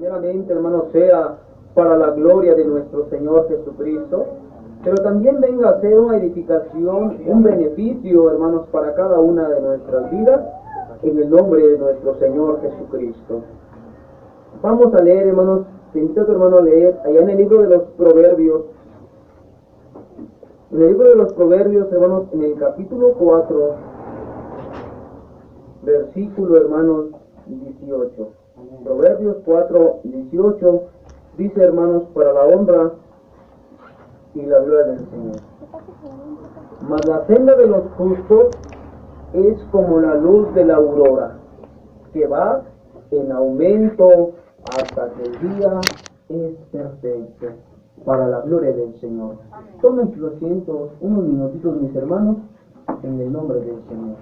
primeramente, hermanos, sea para la gloria de nuestro Señor Jesucristo, pero también venga a ser una edificación, un beneficio, hermanos, para cada una de nuestras vidas, en el nombre de nuestro Señor Jesucristo. Vamos a leer, hermanos, te invito a tu hermano a leer allá en el libro de los Proverbios. En el libro de los Proverbios, hermanos, en el capítulo 4, versículo, hermanos, 18. Proverbios 4, 18, dice, hermanos, para la honra y la gloria del Señor. Mas la senda de los justos es como la luz de la aurora, que va en aumento hasta que el día es perfecto, para la gloria del Señor. Tomen sus asientos unos minutitos, mis hermanos, en el nombre del Señor.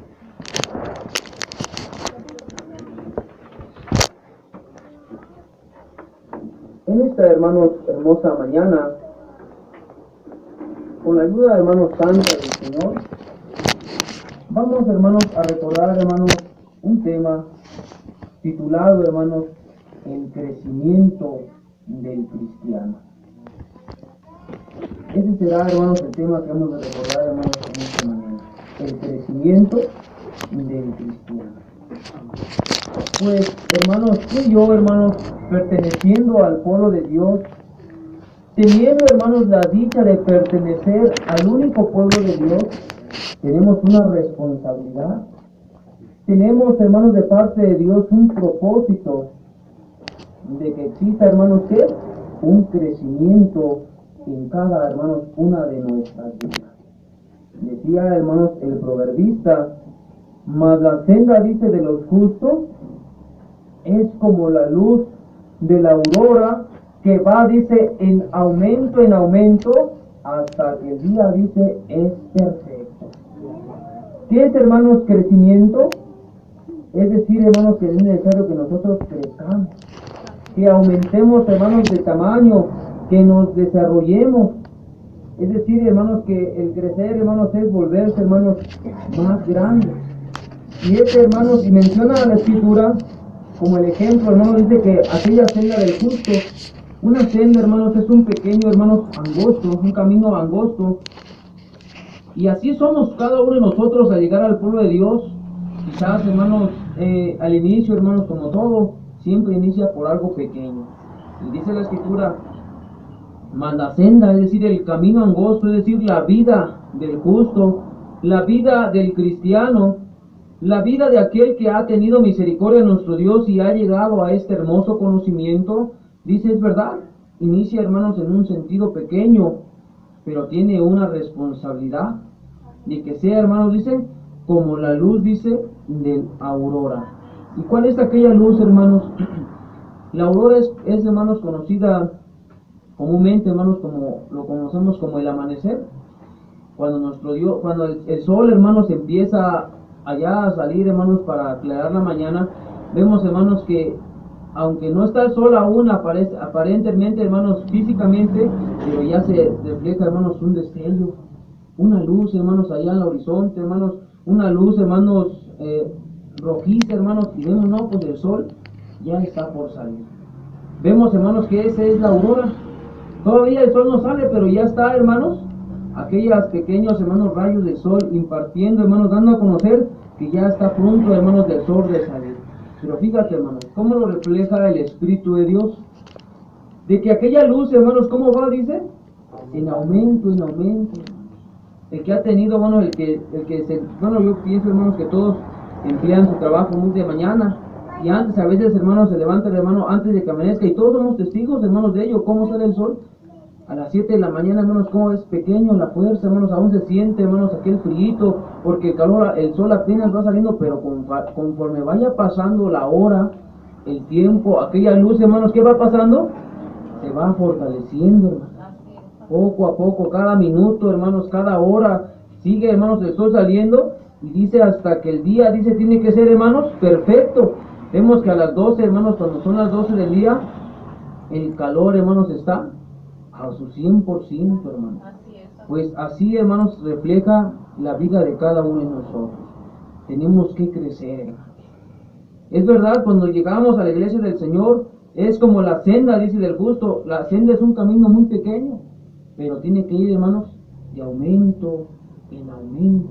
En esta, hermanos, hermosa mañana, con la ayuda, hermanos, santa del Señor, vamos, hermanos, a recordar, hermanos, un tema titulado, hermanos, el crecimiento del cristiano. Ese será, hermanos, el tema que hemos de recordar, hermanos, en esta mañana. El crecimiento del cristiano. Pues, hermanos, tú y yo, hermanos, perteneciendo al pueblo de Dios, teniendo, hermanos, la dicha de pertenecer al único pueblo de Dios, tenemos una responsabilidad. Tenemos, hermanos, de parte de Dios un propósito de que exista, hermanos, ¿qué? Un crecimiento en cada, hermanos, una de nuestras vidas. Decía, hermanos, el proverbista, mas la senda, dice, de los justos es como la luz de la aurora, que va, dice, en aumento, hasta que el día, dice, es perfecto. ¿Qué es, hermanos, crecimiento? Es decir, hermanos, que es necesario que nosotros crezcamos, que aumentemos, hermanos, de tamaño, que nos desarrollemos. Es decir, hermanos, que el crecer, hermanos, es volverse, hermanos, más grandes. Y hermanos, y menciona la Escritura como el ejemplo, hermanos, dice que aquella senda del justo, una senda, hermanos, es un pequeño, hermanos, angosto, un camino angosto. Y así somos cada uno de nosotros al llegar al pueblo de Dios. Quizás, hermanos, al inicio, hermanos, como todo, siempre inicia por algo pequeño. Y dice la Escritura, mas la senda, es decir, el camino angosto, es decir, la vida del justo, la vida del cristiano, la vida de aquel que ha tenido misericordia de nuestro Dios y ha llegado a este hermoso conocimiento, dice, es verdad, inicia, hermanos, en un sentido pequeño, pero tiene una responsabilidad de que sea, hermanos, dice, como la luz, dice, de aurora. ¿Y cuál es aquella luz, hermanos? La aurora es, hermanos, conocida comúnmente, hermanos, como lo conocemos como el amanecer. Cuando nuestro Dios, cuando el sol, hermanos, empieza allá a salir, hermanos, para aclarar la mañana, vemos, hermanos, que aunque no está el sol aún aparentemente, hermanos, físicamente, pero ya se refleja, hermanos, un destello, una luz, hermanos, allá en el horizonte, hermanos, una luz, hermanos, rojiza, hermanos, y vemos, no, pues el sol ya está por salir. Vemos, hermanos, que esa es la aurora. Todavía el sol no sale, pero ya está, hermanos, aquellos pequeños, hermanos, rayos de sol impartiendo, hermanos, dando a conocer que ya está pronto, hermanos, del sol de salir. Pero fíjate, hermanos, cómo lo refleja el Espíritu de Dios. De que aquella luz, hermanos, ¿cómo va? Dice, en aumento. El que ha tenido, bueno, bueno, yo pienso, hermanos, que todos emplean su trabajo muy de mañana. Y antes, a veces, hermanos, se levanta el hermano antes de que amanezca. Y todos somos testigos, hermanos, de ello. ¿Cómo sale el sol? A las 7 de la mañana, hermanos, cómo es pequeño la fuerza, hermanos, aún se siente, hermanos, aquel frío, porque el calor, el sol apenas va saliendo, pero conforme vaya pasando la hora, el tiempo, aquella luz, hermanos, ¿qué va pasando? Se va fortaleciendo, hermanos. Poco a poco, cada minuto, hermanos, cada hora, sigue, hermanos, el sol saliendo, y dice hasta que el día, dice, tiene que ser, hermanos, perfecto. Vemos que a las 12, hermanos, cuando son las 12 del día, el calor, hermanos, está a su 100%, hermanos. Pues así, hermanos, refleja la vida de cada uno de nosotros. Tenemos que crecer, hermanos. Es verdad, cuando llegamos a la iglesia del Señor, Es como la senda, dice del justo. La senda es un camino muy pequeño, pero tiene que ir, hermanos, de aumento en aumento.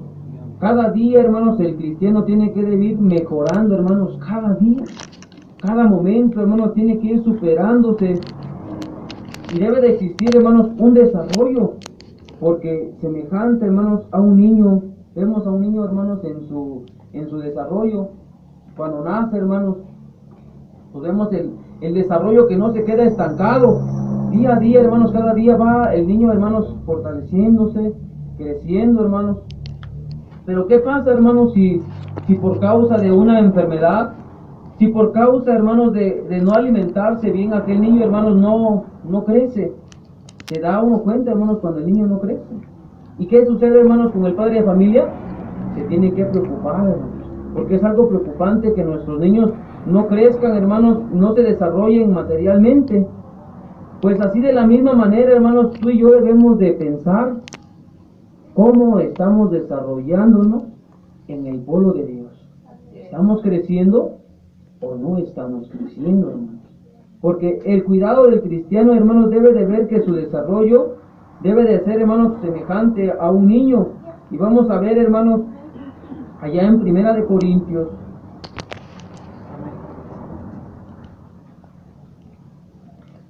Cada día, hermanos, el cristiano tiene que ir mejorando, hermanos, cada día. Cada momento, hermanos, tiene que ir superándose. Y debe de existir, hermanos, un desarrollo. Porque semejante, hermanos, a un niño, vemos a un niño, hermanos, en su desarrollo. Cuando nace, hermanos, pues vemos el desarrollo que no se queda estancado. Día a día, hermanos, cada día va el niño, hermanos, fortaleciéndose, creciendo, hermanos. Pero ¿qué pasa, hermanos, si por causa de una enfermedad, si por causa, hermanos, de no alimentarse bien, aquel niño, hermanos, no crece? Se da uno cuenta, hermanos, cuando el niño no crece. ¿Y qué sucede, hermanos, con el padre de familia? Se tiene que preocupar, hermanos, porque es algo preocupante que nuestros niños no crezcan, hermanos, no se desarrollen materialmente. Pues así de la misma manera, hermanos, tú y yo debemos de pensar cómo estamos desarrollándonos en el pueblo de Dios. ¿Estamos creciendo o no estamos creciendo, hermanos? Porque el cuidado del cristiano, hermanos, debe de ver que su desarrollo debe de ser, hermanos, semejante a un niño. Y vamos a ver, hermanos, allá en Primera de Corintios.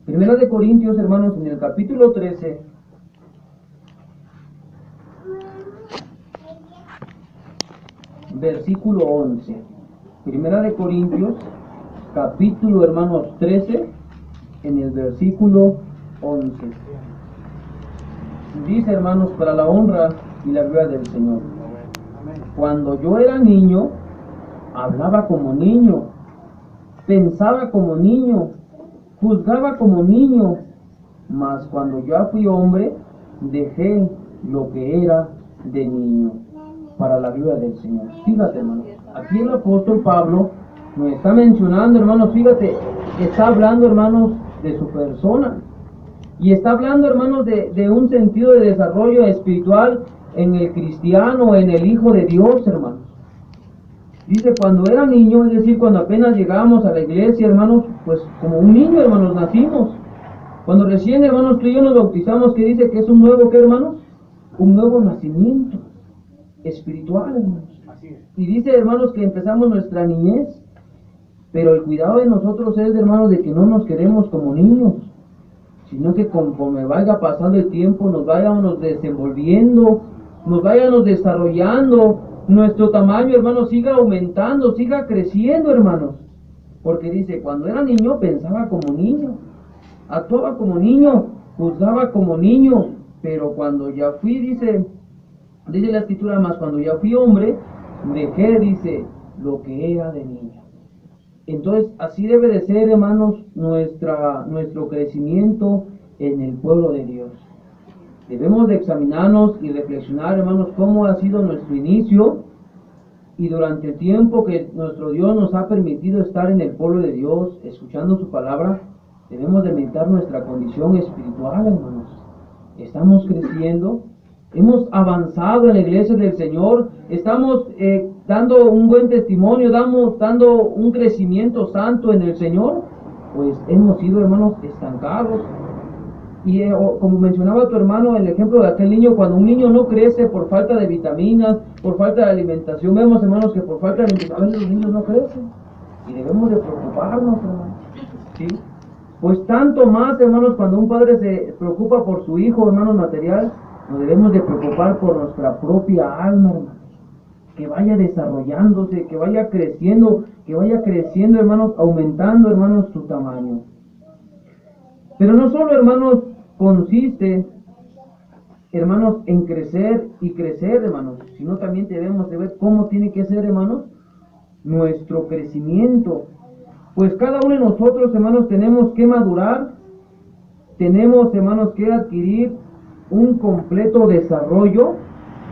Primera de Corintios, hermanos, en el capítulo 13. Versículo 11. Primera de Corintios, capítulo, hermanos, 13, en el versículo 11. Dice, hermanos, para la honra y la gloria del Señor. Cuando yo era niño, hablaba como niño, pensaba como niño, juzgaba como niño, mas cuando ya fui hombre, dejé lo que era de niño, para la gloria del Señor. Fíjate, hermanos, aquí el apóstol Pablo nos está mencionando, hermanos, fíjate, está hablando, hermanos, de su persona. Y está hablando, hermanos, de un sentido de desarrollo espiritual en el cristiano, en el Hijo de Dios, hermanos. Dice, cuando era niño, es decir, cuando apenas llegábamos a la iglesia, hermanos, pues como un niño, hermanos, nacimos. Cuando recién, hermanos, tú y yo nos bautizamos, ¿qué dice? Que es un nuevo, ¿qué, hermanos? Un nuevo nacimiento espiritual, hermanos. Y dice, hermanos, que empezamos nuestra niñez, pero el cuidado de nosotros es, hermanos, de que no nos quedemos como niños, sino que conforme vaya pasando el tiempo, nos vayamos desenvolviendo, nos vayamos desarrollando, nuestro tamaño, hermanos, siga aumentando, siga creciendo, hermanos. Porque dice, cuando era niño pensaba como niño, actuaba como niño, juzgaba como niño, pero cuando ya fui, dice la escritura, más cuando ya fui hombre, dejé, dice, lo que era de niño. Entonces, así debe de ser, hermanos, nuestro crecimiento en el pueblo de Dios. Debemos de examinarnos y reflexionar, hermanos, cómo ha sido nuestro inicio y durante el tiempo que nuestro Dios nos ha permitido estar en el pueblo de Dios, escuchando su palabra, debemos de meditar nuestra condición espiritual, hermanos. Estamos creciendo, hemos avanzado en la iglesia del Señor, estamos dando un buen testimonio, dando un crecimiento santo en el Señor, pues hemos sido, hermanos, estancados. Y como mencionaba tu hermano, el ejemplo de aquel niño, cuando un niño no crece por falta de vitaminas, por falta de alimentación, vemos, hermanos, que por falta de alimentación a veces los niños no crecen. Y debemos de preocuparnos, hermanos, ¿sí? Pues tanto más, hermanos, cuando un padre se preocupa por su hijo, hermanos, material, nos debemos de preocupar por nuestra propia alma, hermanos. Que vaya desarrollándose, que vaya creciendo, hermanos, aumentando, hermanos, su tamaño. Pero no solo, hermanos, consiste, hermanos, en crecer y crecer, hermanos, sino también debemos de ver cómo tiene que ser, hermanos, nuestro crecimiento. Pues cada uno de nosotros, hermanos, tenemos que madurar, tenemos, hermanos, que adquirir un completo desarrollo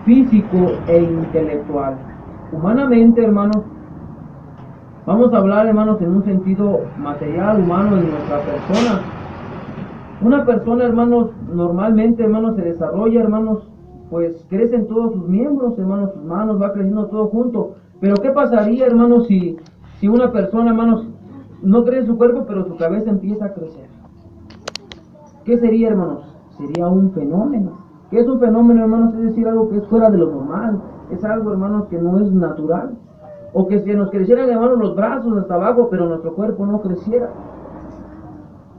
físico e intelectual. Humanamente, hermanos, vamos a hablar, hermanos, en un sentido material, humano, en nuestra persona. Una persona, hermanos, normalmente, hermanos, se desarrolla, hermanos, pues crecen todos sus miembros, hermanos, sus manos, va creciendo todo junto. Pero ¿qué pasaría, hermanos, si una persona, hermanos, no crece su cuerpo, pero su cabeza empieza a crecer. ¿Qué sería, hermanos? Sería un fenómeno. ¿Qué es un fenómeno, hermanos? Es decir, algo que es fuera de lo normal. Es algo, hermanos, que no es natural. O que si nos crecieran, hermanos, los brazos hasta abajo, pero nuestro cuerpo no creciera.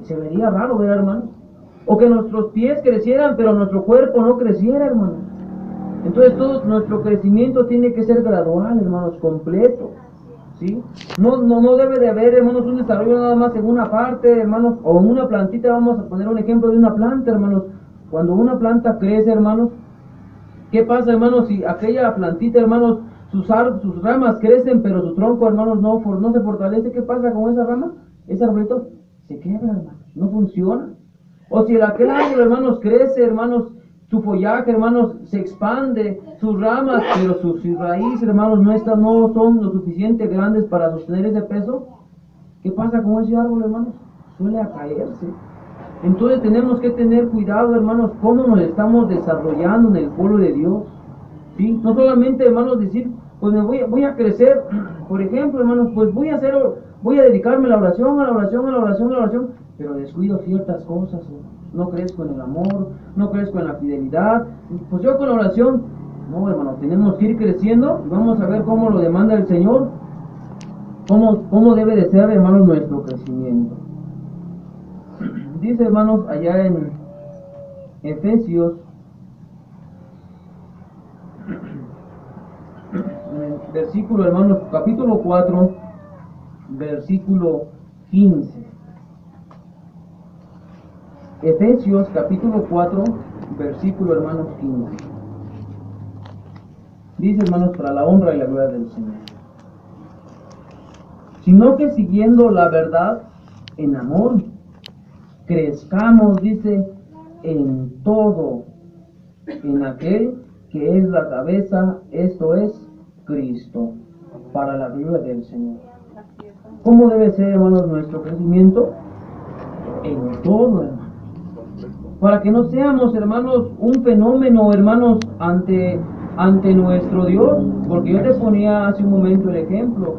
Se vería raro, ¿verdad, hermanos? O que nuestros pies crecieran, pero nuestro cuerpo no creciera, hermanos. Entonces todo nuestro crecimiento tiene que ser gradual, hermanos, completo. ¿Sí? No debe de haber, hermanos, un desarrollo nada más en una parte, hermanos, o en una plantita. Vamos a poner un ejemplo de una planta, hermanos. Cuando una planta crece, hermanos, ¿qué pasa, hermanos? Si aquella plantita, hermanos, sus ramas crecen, pero su tronco, hermanos, no se fortalece, ¿qué pasa con esa rama? Ese arbolito se quiebra, hermanos, no funciona. O si aquel árbol, hermanos, crece, hermanos, su follaje, hermanos, se expande, sus ramas, pero sus raíces, hermanos, no son lo suficiente grandes para sostener ese peso. ¿Qué pasa con ese árbol, hermanos? Suele a caerse. Entonces tenemos que tener cuidado, hermanos, cómo nos estamos desarrollando en el pueblo de Dios. ¿Sí? No solamente, hermanos, decir, pues voy a crecer, por ejemplo, hermanos, pues voy a dedicarme a la oración, pero descuido ciertas cosas, no crezco en el amor, no crezco en la fidelidad, pues yo con la oración, no, hermano, tenemos que ir creciendo y vamos a ver cómo lo demanda el Señor, cómo debe de ser, hermanos, nuestro crecimiento. Dice, hermanos, allá en Efesios, versículo, hermanos, capítulo 4, versículo 15. Efesios, capítulo 4, versículo, hermanos, 15. Dice, hermanos, para la honra y la gloria del Señor. Sino que siguiendo la verdad en amor, crezcamos, dice, en todo, en aquel que es la cabeza, esto es Cristo, para la gloria del Señor. ¿Cómo debe ser, hermanos, nuestro crecimiento? En todo, hermanos. Para que no seamos, hermanos, un fenómeno, hermanos, ante nuestro Dios. Porque yo te ponía hace un momento el ejemplo.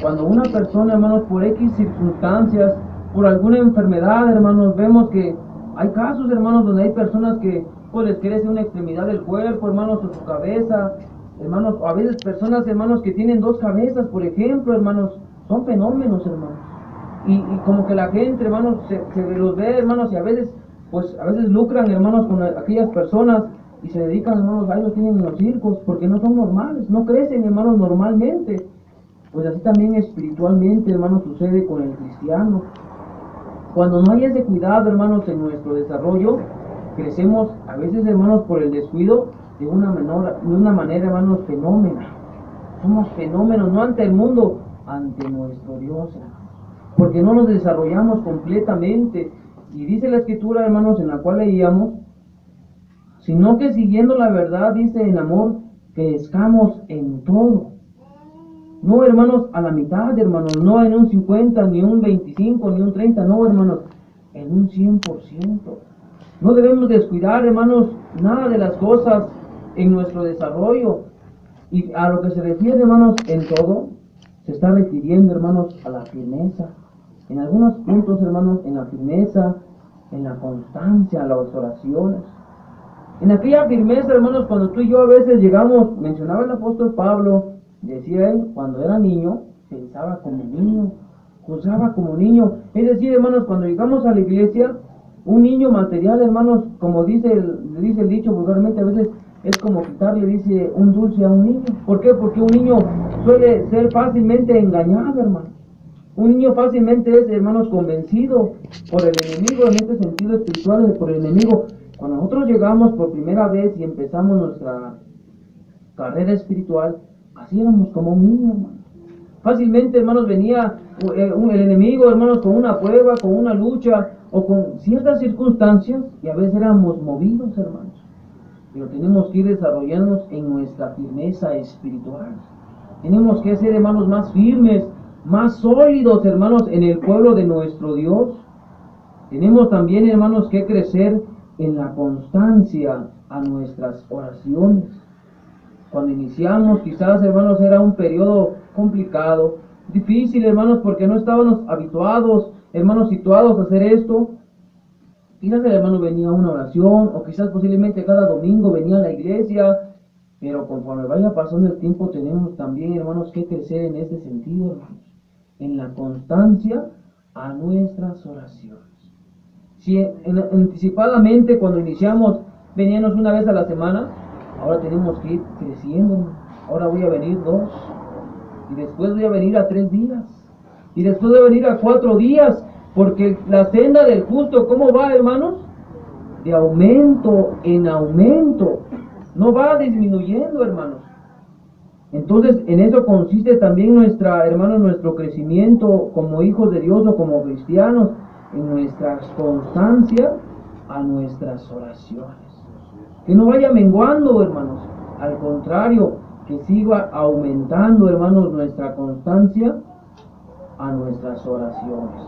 Cuando una persona, hermanos, por X circunstancias, por alguna enfermedad, hermanos, vemos que hay casos, hermanos, donde hay personas que pues les crece una extremidad del cuerpo, hermanos, o su cabeza, hermanos, o a veces personas, hermanos, que tienen dos cabezas, por ejemplo, hermanos, son fenómenos, hermanos. Y como que la gente, hermanos, se los ve, hermanos, y a veces lucran, hermanos, con aquellas personas y se dedican, hermanos, a ellos tienen en los circos, porque no son normales, no crecen, hermanos, normalmente. Pues así también espiritualmente, hermanos, sucede con el cristiano. Cuando no hay ese cuidado, hermanos, en nuestro desarrollo, crecemos a veces, hermanos, por el descuido de una manera, hermanos, fenómeno. Somos fenómenos, no ante el mundo, ante nuestro Dios, hermanos. Porque no nos desarrollamos completamente. Y dice la Escritura, hermanos, en la cual leíamos, sino que siguiendo la verdad, dice, en amor, crezcamos en todo. No, hermanos, a la mitad, hermanos, no en un 50, ni un 25, ni un 30, no, hermanos, en un 100%. No debemos descuidar, hermanos, nada de las cosas en nuestro desarrollo. Y a lo que se refiere, hermanos, en todo, se está refiriendo, hermanos, a la firmeza. En algunos puntos, hermanos, en la firmeza, en la constancia, en las oraciones. En aquella firmeza, hermanos, cuando tú y yo a veces llegamos, mencionaba el apóstol Pablo, decía él, cuando era niño, pensaba como niño, juzgaba como niño. Es decir, hermanos, cuando llegamos a la iglesia, un niño material, hermanos, como dice el dicho vulgarmente, a veces es como quitarle, dice, un dulce a un niño. ¿Por qué? Porque un niño suele ser fácilmente engañado, hermano. Un niño fácilmente es, hermanos, convencido por el enemigo, en este sentido espiritual, por el enemigo. Cuando nosotros llegamos por primera vez y empezamos nuestra carrera espiritual, así éramos como un niño, hermano. Fácilmente, hermanos, venía el enemigo, hermanos, con una prueba, con una lucha, o con ciertas circunstancias, y a veces éramos movidos, hermanos. Pero tenemos que ir desarrollándonos en nuestra firmeza espiritual. Tenemos que ser, hermanos, más firmes, más sólidos, hermanos, en el pueblo de nuestro Dios. Tenemos también, hermanos, que crecer en la constancia a nuestras oraciones. Cuando iniciamos, quizás, hermanos, era un periodo complicado, difícil, hermanos, porque no estábamos habituados, hermanos, situados a hacer esto. Quizás el hermano venía a una oración, o quizás posiblemente cada domingo venía a la iglesia, pero conforme vaya pasando el tiempo tenemos también, hermanos, que crecer en este sentido, hermanos, en la constancia a nuestras oraciones. Si anticipadamente cuando iniciamos veníamos una vez a la semana, ahora tenemos que ir creciendo, hermanos. Ahora voy a venir 2, y después voy a venir a 3 días, y después voy a venir a 4 días, porque la senda del justo, ¿cómo va, hermanos? De aumento en aumento, no va disminuyendo, hermanos. Entonces, en eso consiste también nuestro crecimiento como hijos de Dios o como cristianos, en nuestra constancia a nuestras oraciones. Que no vaya menguando, hermanos, al contrario, que siga aumentando, hermanos, nuestra constancia a nuestras oraciones.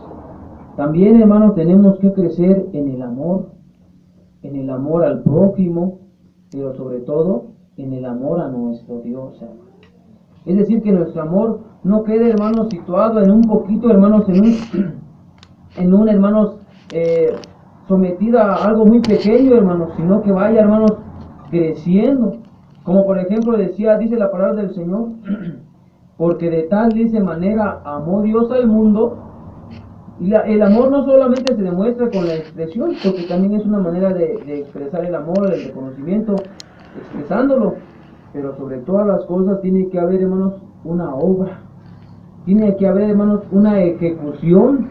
También, hermanos, tenemos que crecer en el amor al prójimo, pero sobre todo en el amor a nuestro Dios, hermanos. Es decir, que nuestro amor no quede, hermanos, situado en un poquito, hermanos, hermanos, sometida a algo muy pequeño, hermanos, sino que vaya, hermanos, creciendo. Como por ejemplo dice la palabra del Señor, porque de tal, dice, manera amó Dios al mundo. Y el amor no solamente se demuestra con la expresión, porque también es una manera de expresar el amor, el reconocimiento, expresándolo. Pero sobre todas las cosas tiene que haber, hermanos, una obra. Tiene que haber, hermanos, una ejecución.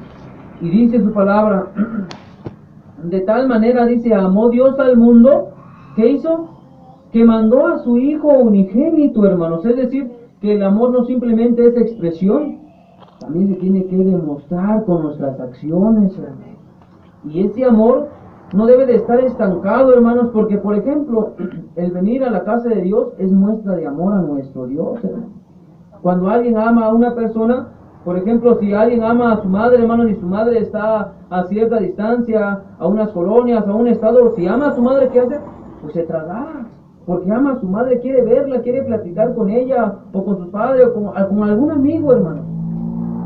Y dice su palabra, de tal manera, dice, amó Dios al mundo, ¿qué hizo? Que mandó a su Hijo unigénito, hermanos. Es decir, que el amor no simplemente es expresión, también se tiene que demostrar con nuestras acciones, hermanos. Y ese amor no debe de estar estancado, hermanos, porque, por ejemplo, el venir a la casa de Dios es muestra de amor a nuestro Dios, hermanos. Cuando alguien ama a una persona, por ejemplo, si alguien ama a su madre, hermanos, y su madre está a cierta distancia, a unas colonias, a un estado, si ama a su madre, ¿qué hace? Pues se traslada, porque ama a su madre, quiere verla, quiere platicar con ella, o con su padre, o con algún amigo, hermano.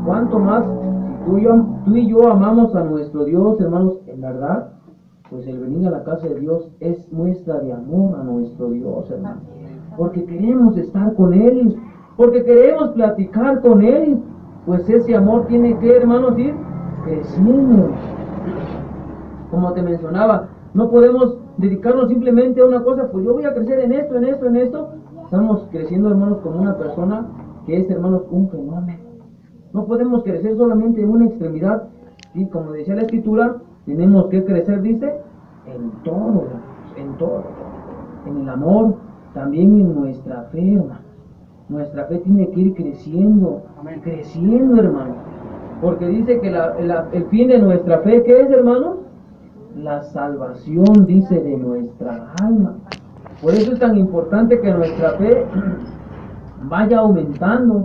¿Cuánto más si tú y yo amamos a nuestro Dios, hermanos, en verdad? Pues el venir a la casa de Dios es muestra de amor a nuestro Dios, hermano. Porque queremos estar con Él, porque queremos platicar con Él. Pues ese amor tiene que, hermanos, ir creciendo. Como te mencionaba, no podemos dedicarnos simplemente a una cosa, pues yo voy a crecer en esto, en esto, en esto. Estamos creciendo, hermanos, como una persona que es, hermanos, un fenómeno. No podemos crecer solamente en una extremidad. Y como decía la Escritura, tenemos que crecer, dice, en todo, en todo. En el amor, también en nuestra fe, hermano. Nuestra fe tiene que ir creciendo, creciendo, hermano. Porque dice que el fin de nuestra fe, ¿qué es, hermano? La salvación, dice, de nuestra alma. Por eso es tan importante que nuestra fe vaya aumentando,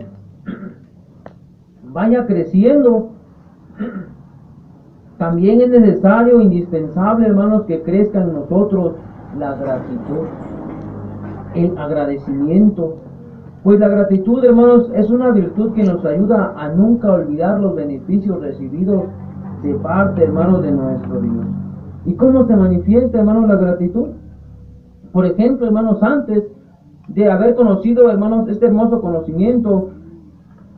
vaya creciendo. También es necesario, indispensable, hermanos, que crezca en nosotros la gratitud, el agradecimiento. Pues la gratitud, hermanos, es una virtud que nos ayuda a nunca olvidar los beneficios recibidos de parte, hermanos, de nuestro Dios. ¿Y cómo se manifiesta, hermanos, la gratitud? Por ejemplo, hermanos, antes de haber conocido, hermanos, este hermoso conocimiento,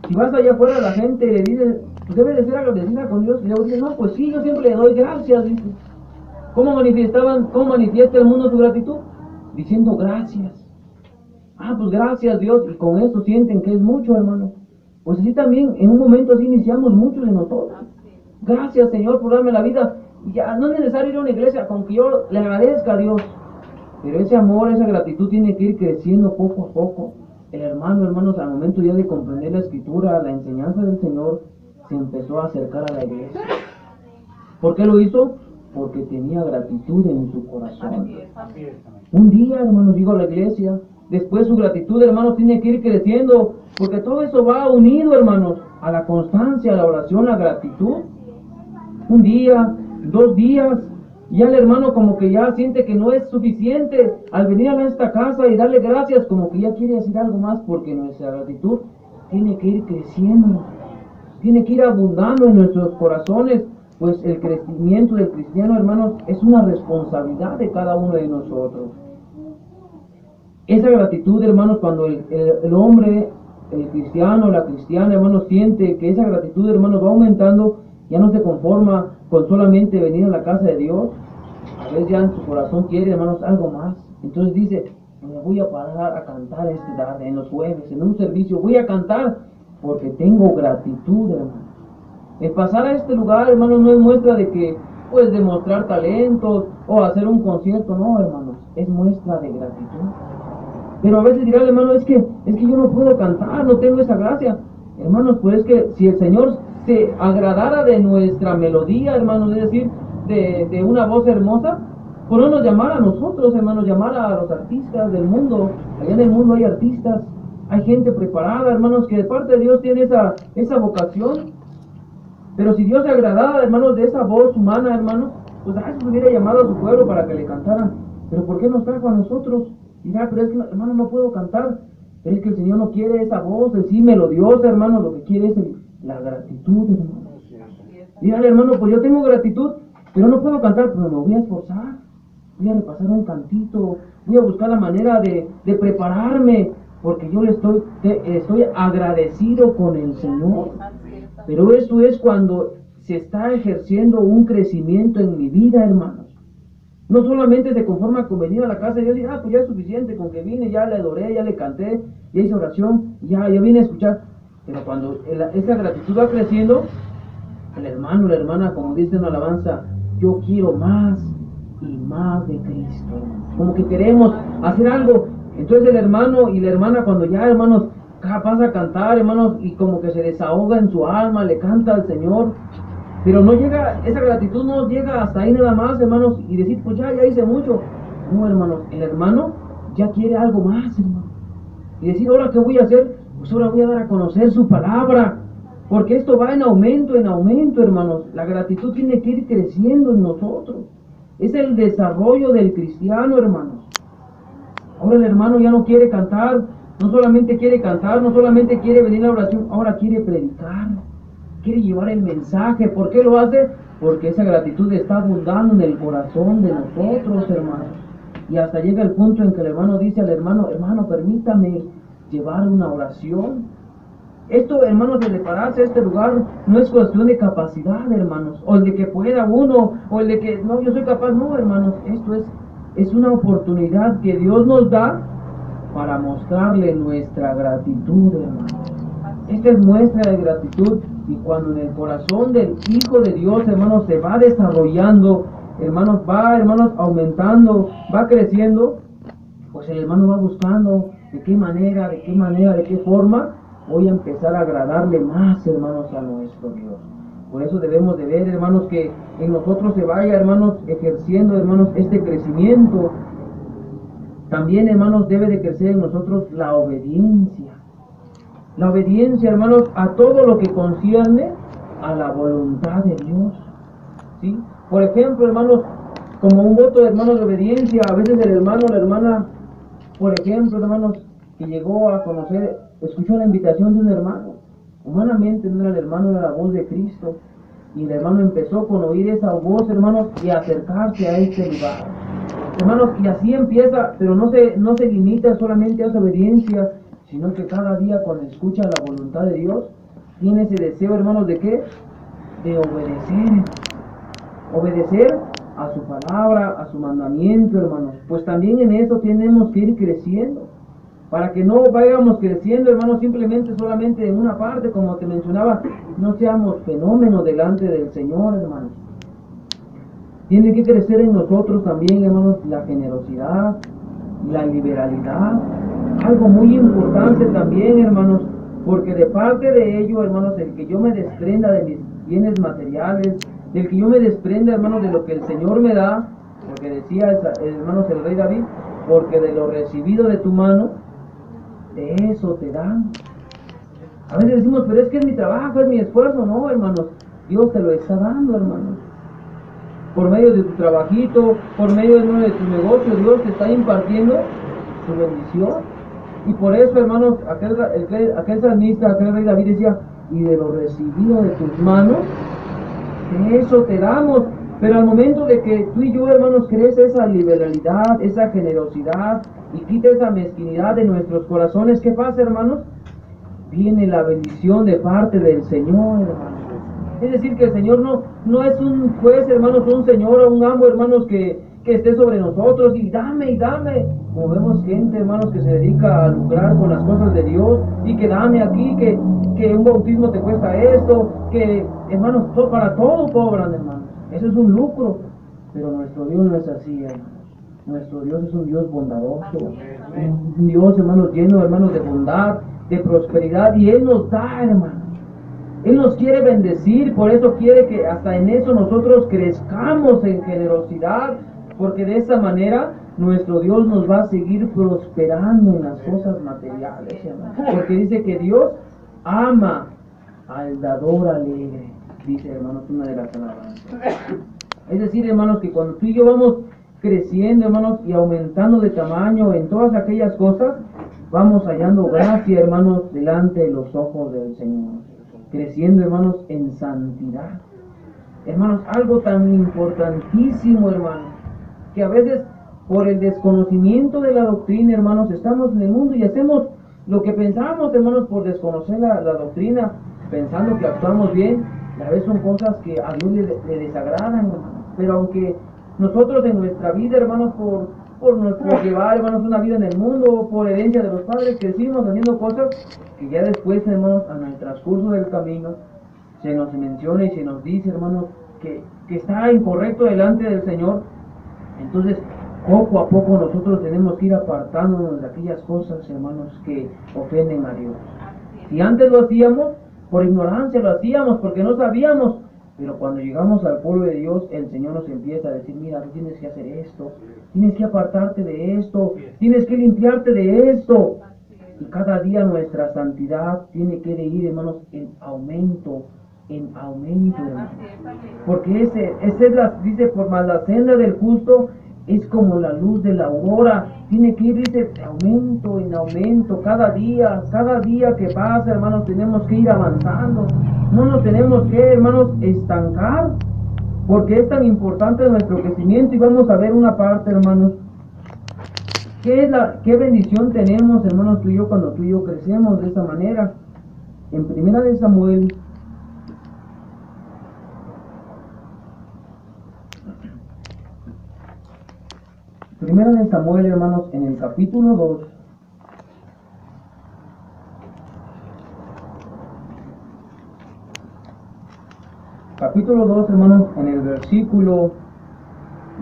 si vas allá afuera, la gente le dice, pues debe de ser agradecida con Dios, y luego dice, no, pues sí, yo siempre le doy gracias, dice. ¿Cómo manifiesta el mundo su gratitud? Diciendo gracias. Ah, pues gracias, Dios, y con eso sienten que es mucho, hermano. Pues así también, en un momento así iniciamos muchos de nosotros. Gracias, Señor, por darme la vida. Ya no es necesario ir a una iglesia, con que yo le agradezca a Dios. Pero ese amor, esa gratitud tiene que ir creciendo poco a poco. El hermano, hermanos, al momento ya de comprender la Escritura, la enseñanza del Señor, se empezó a acercar a la iglesia. ¿Por qué lo hizo? Porque tenía gratitud en su corazón. Un día, hermanos, llegó a la iglesia. Después su gratitud, hermanos, tiene que ir creciendo, porque todo eso va unido, hermanos, a la constancia, a la oración, a la gratitud. Un día, 2 días, ya el hermano como que ya siente que no es suficiente al venir a esta casa y darle gracias, como que ya quiere decir algo más, porque nuestra gratitud tiene que ir creciendo, tiene que ir abundando en nuestros corazones, pues el crecimiento del cristiano, hermanos, es una responsabilidad de cada uno de nosotros. Esa gratitud, hermanos, cuando el hombre, el cristiano, la cristiana, hermanos, siente que esa gratitud, hermanos, va aumentando, ya no se conforma con solamente venir a la casa de Dios, a veces ya en su corazón quiere, hermanos, algo más. Entonces dice, me voy a parar a cantar esta tarde, en los jueves, en un servicio, voy a cantar porque tengo gratitud, hermanos. El pasar a este lugar, hermanos, no es muestra de que, pues, demostrar talentos o hacer un concierto, no, hermanos, es muestra de gratitud. Pero a veces dirá el hermano, es que yo no puedo cantar, no tengo esa gracia. Hermanos, pues es que si el Señor se agradara de nuestra melodía, hermanos, es decir, de una voz hermosa, pues no nos llamara a nosotros, hermanos, llamara a los artistas del mundo. Allá en el mundo hay artistas, hay gente preparada, hermanos, que de parte de Dios tiene esa vocación. Pero si Dios se agradara, hermanos, de esa voz humana, hermanos, pues a eso hubiera llamado a su pueblo para que le cantaran. Pero ¿por qué nos trajo a nosotros? Dirá, pero es que, hermano, no puedo cantar. Pero es que el Señor no quiere esa voz en sí melodiosa, hermano. Lo que quiere es la gratitud, hermano. Dirá, hermano, pues yo tengo gratitud, pero no puedo cantar. Pero me voy a esforzar. Voy a repasar un cantito. Voy a buscar la manera de prepararme. Porque yo estoy agradecido con el Señor. Pero eso es cuando se está ejerciendo un crecimiento en mi vida, hermanos. No solamente se conforma con venir a la casa y decir, pues ya es suficiente, con que vine, ya le adoré, ya le canté, ya hice oración, ya vine a escuchar. Pero cuando esa gratitud va creciendo, el hermano, la hermana, como dice en la alabanza, yo quiero más y más de Cristo. Como que queremos hacer algo. Entonces el hermano y la hermana, cuando ya, hermanos, pasa a cantar, hermanos, y como que se desahoga en su alma, le canta al Señor. Pero no llega, esa gratitud no llega hasta ahí nada más, hermanos, y decir, pues ya hice mucho. No, hermanos, el hermano ya quiere algo más, hermano. Y decir, ahora, ¿qué voy a hacer? Pues ahora voy a dar a conocer su palabra. Porque esto va en aumento, hermanos. La gratitud tiene que ir creciendo en nosotros. Es el desarrollo del cristiano, hermanos. Ahora el hermano ya no quiere cantar, no solamente quiere cantar, no solamente quiere venir a la oración, ahora quiere predicar. Quiere llevar el mensaje. ¿Por qué lo hace? Porque esa gratitud está abundando en el corazón de nosotros, hermanos. Y hasta llega el punto en que el hermano dice al hermano, permítame llevar una oración. Esto, hermanos, de prepararse a este lugar no es cuestión de capacidad, hermanos, o el de que pueda uno, o el de que no, yo soy capaz. No, hermanos, esto es una oportunidad que Dios nos da para mostrarle nuestra gratitud, hermanos. Esta es muestra de gratitud. Y cuando en el corazón del Hijo de Dios, hermanos, se va desarrollando, hermanos, aumentando, va creciendo, pues el hermano va buscando de qué manera, de qué forma voy a empezar a agradarle más, hermanos, a nuestro Dios. Por eso debemos de ver, hermanos, que en nosotros se vaya, hermanos, ejerciendo, hermanos, este crecimiento. También, hermanos, debe de crecer en nosotros la obediencia. La obediencia, hermanos, a todo lo que concierne a la voluntad de Dios. ¿Sí? Por ejemplo, hermanos, como un voto, hermanos, de obediencia, a veces el hermano o la hermana, por ejemplo, hermanos, que llegó a conocer, escuchó la invitación de un hermano. Humanamente no era el hermano, era la voz de Cristo. Y el hermano empezó con oír esa voz, hermanos, y acercarse a este lugar. Hermanos, y así empieza, pero no se limita solamente a esa obediencia, sino que cada día cuando escucha la voluntad de Dios, tiene ese deseo, hermanos, ¿de qué? De obedecer. Obedecer a su palabra, a su mandamiento, hermanos. Pues también en eso tenemos que ir creciendo. Para que no vayamos creciendo, hermanos, simplemente solamente en una parte, como te mencionaba, no seamos fenómenos delante del Señor, hermanos. Tiene que crecer en nosotros también, hermanos, la generosidad, la liberalidad. Algo muy importante también, hermanos, porque de parte de ello, hermanos, el que yo me desprenda de mis bienes materiales, del que yo me desprenda, hermanos, de lo que el Señor me da, porque decía, hermanos, el rey David, porque de lo recibido de tu mano, de eso te dan. A veces decimos, pero es que es mi trabajo, es mi esfuerzo. No, hermanos, Dios te lo está dando, hermanos. Por medio de tu trabajito, por medio de tu negocio, Dios te está impartiendo su bendición. Y por eso, hermanos, aquel salmista, aquel rey David decía, y de lo recibido de tus manos, de eso te damos. Pero al momento de que tú y yo, hermanos, crece esa liberalidad, esa generosidad y quita esa mezquinidad de nuestros corazones, ¿qué pasa, hermanos? Viene la bendición de parte del Señor, hermanos. Es decir, que el Señor no es un juez, hermanos, un Señor o un amo, hermanos, que esté sobre nosotros y dame y dame. Como vemos gente, hermanos, que se dedica a lucrar con las cosas de Dios y que dame aquí, que un bautismo te cuesta esto, que, hermanos, para todo cobran, hermanos. Eso es un lucro. Pero nuestro Dios no es así, hermanos. Nuestro Dios es un Dios bondadoso, un Dios, hermanos, lleno, hermanos, de bondad, de prosperidad, y Él nos da, hermanos. Él nos quiere bendecir, por eso quiere que hasta en eso nosotros crezcamos en generosidad, porque de esa manera nuestro Dios nos va a seguir prosperando en las cosas materiales, hermanos. Porque dice que Dios ama al dador alegre, dice, hermanos, una de las alabanzas. Es decir, hermanos, que cuando tú y yo vamos creciendo, hermanos, y aumentando de tamaño en todas aquellas cosas, vamos hallando gracia, hermanos, delante de los ojos del Señor. Creciendo, hermanos, en santidad. Hermanos, algo tan importantísimo, hermanos, que a veces por el desconocimiento de la doctrina, hermanos, estamos en el mundo y hacemos lo que pensamos, hermanos, por desconocer la doctrina, pensando que actuamos bien. A veces son cosas que a Dios le desagradan, hermanos. Pero aunque nosotros en nuestra vida, hermanos, por nuestro llevar, hermanos, una vida en el mundo, por herencia de los padres, crecimos haciendo cosas que ya después, hermanos, en el transcurso del camino, se nos menciona y se nos dice, hermanos, que está incorrecto delante del Señor. Entonces, poco a poco nosotros tenemos que ir apartándonos de aquellas cosas, hermanos, que ofenden a Dios. Si antes lo hacíamos, por ignorancia lo hacíamos, porque no sabíamos. Pero cuando llegamos al pueblo de Dios, el Señor nos empieza a decir, mira, tú tienes que hacer esto, tienes que apartarte de esto, tienes que limpiarte de esto. Y cada día nuestra santidad tiene que ir, hermanos, en aumento, hermanos. Porque ese es dice, por más la senda del justo es como la luz de la aurora, tiene que ir, dice, de aumento en aumento, cada día que pasa, hermanos, tenemos que ir avanzando, no nos tenemos que, hermanos, estancar, porque es tan importante nuestro crecimiento. Y vamos a ver una parte, hermanos, qué bendición tenemos, hermanos, tú y yo, cuando tú y yo crecemos de esa manera. En Primera de Samuel, hermanos, en el capítulo 2, hermanos, en el versículo